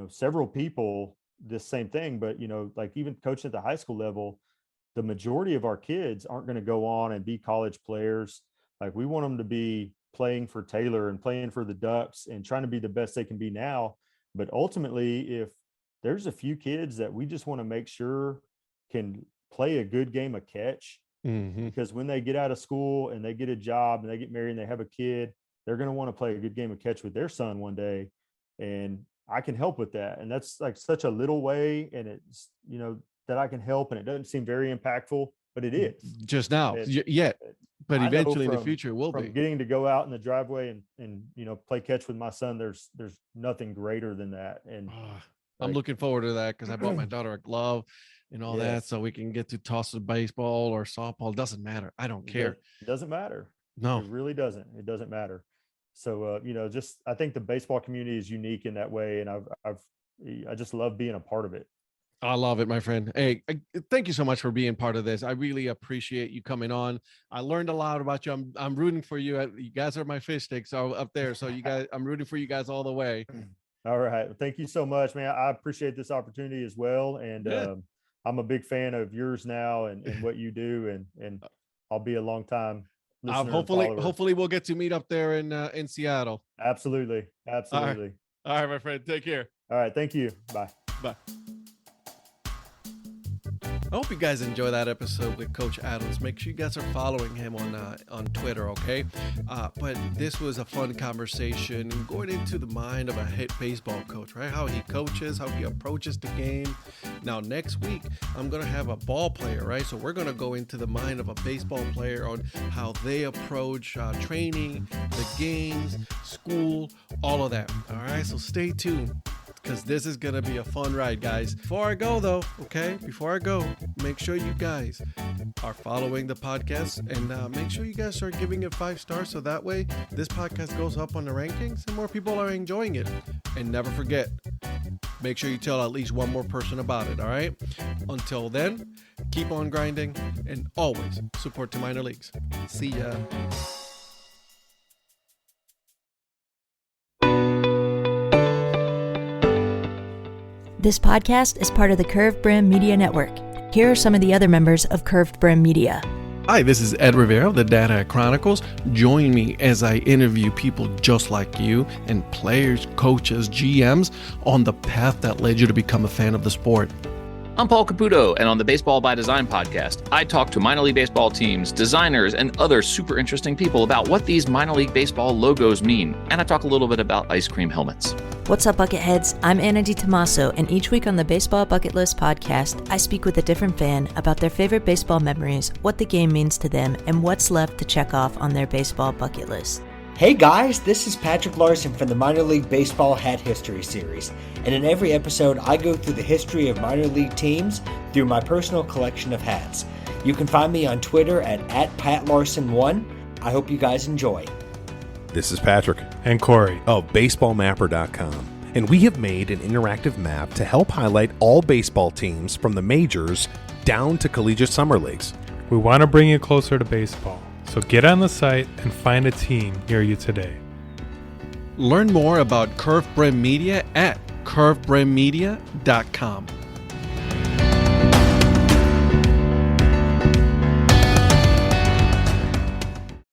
several people this same thing, but like, even coaching at the high school level, the majority of our kids aren't going to go on and be college players. Like, we want them to be playing for Taylor and playing for the Ducks and trying to be the best they can be now. But ultimately, if there's a few kids that we just want to make sure can play a good game of catch, Mhm. because when they get out of school and they get a job and they get married and they have a kid, they're going to want to play a good game of catch with their son one day, and I can help with that. And that's like such a little way, and it's, that I can help, and it doesn't seem very impactful, but it is just now. But I know eventually in the from- future it will from be. getting to go out in the driveway and play catch with my son. There's nothing greater than that. And I'm like- looking forward to that, because I bought my daughter a glove and all that, Yes. so we can get to toss the baseball or softball. It doesn't matter. I don't care. It doesn't matter. No. It really doesn't. It doesn't matter. So, just, I think the baseball community is unique in that way. And I just love being a part of it. I love it, my friend. Hey, thank you so much for being part of this. I really appreciate you coming on. I learned a lot about you. I'm rooting for you. You guys are my fish sticks up there. So I'm rooting for you guys all the way. All right. Well, thank you so much, man. I appreciate this opportunity as well. And Yeah. I'm a big fan of yours now and what you do. And I'll be a long time listener and follower. Hopefully we'll get to meet up there in Seattle. Absolutely. Absolutely. All right, my friend. Take care. All right. Thank you. Bye. Bye. I hope you guys enjoy that episode with Coach Adams. Make sure you guys are following him on Twitter, okay? But this was a fun conversation and going into the mind of a head baseball coach, right? How he coaches, how he approaches the game. Now, next week, I'm going to have a ball player, right? So we're going to go into the mind of a baseball player on how they approach training, the games, school, all of that. All right, so stay tuned, because this is going to be a fun ride, guys. Before I go, though, make sure you guys are following the podcast, and make sure you guys start giving it 5 stars, so that way this podcast goes up on the rankings and more people are enjoying it. And never forget, make sure you tell at least one more person about it, all right? Until then, keep on grinding and always support the minor leagues. See ya. This podcast is part of the Curved Brim Media Network. Here are some of the other members of Curved Brim Media. Hi, this is Ed Rivera of the Dad Hat Chronicles. Join me as I interview people just like you and players, coaches, GMs on the path that led you to become a fan of the sport. I'm Paul Caputo, and on the Baseball by Design podcast, I talk to minor league baseball teams, designers, and other super interesting people about what these minor league baseball logos mean. And I talk a little bit about ice cream helmets. What's up, Bucketheads? I'm Anna DiTomaso, and each week on the Baseball Bucket List podcast, I speak with a different fan about their favorite baseball memories, what the game means to them, and what's left to check off on their baseball bucket list. Hey guys, this is Patrick Larson from the Minor League Baseball Hat History Series, and in every episode I go through the history of minor league teams through my personal collection of hats. You can find me on Twitter at PatLarson1. I hope you guys enjoy. This is Patrick and Corey of BaseballMapper.com, and we have made an interactive map to help highlight all baseball teams from the majors down to collegiate summer leagues. We want to bring you closer to baseball, so get on the site and find a team near you today. Learn more about Curved Brim Media at curvedbrimmedia.com.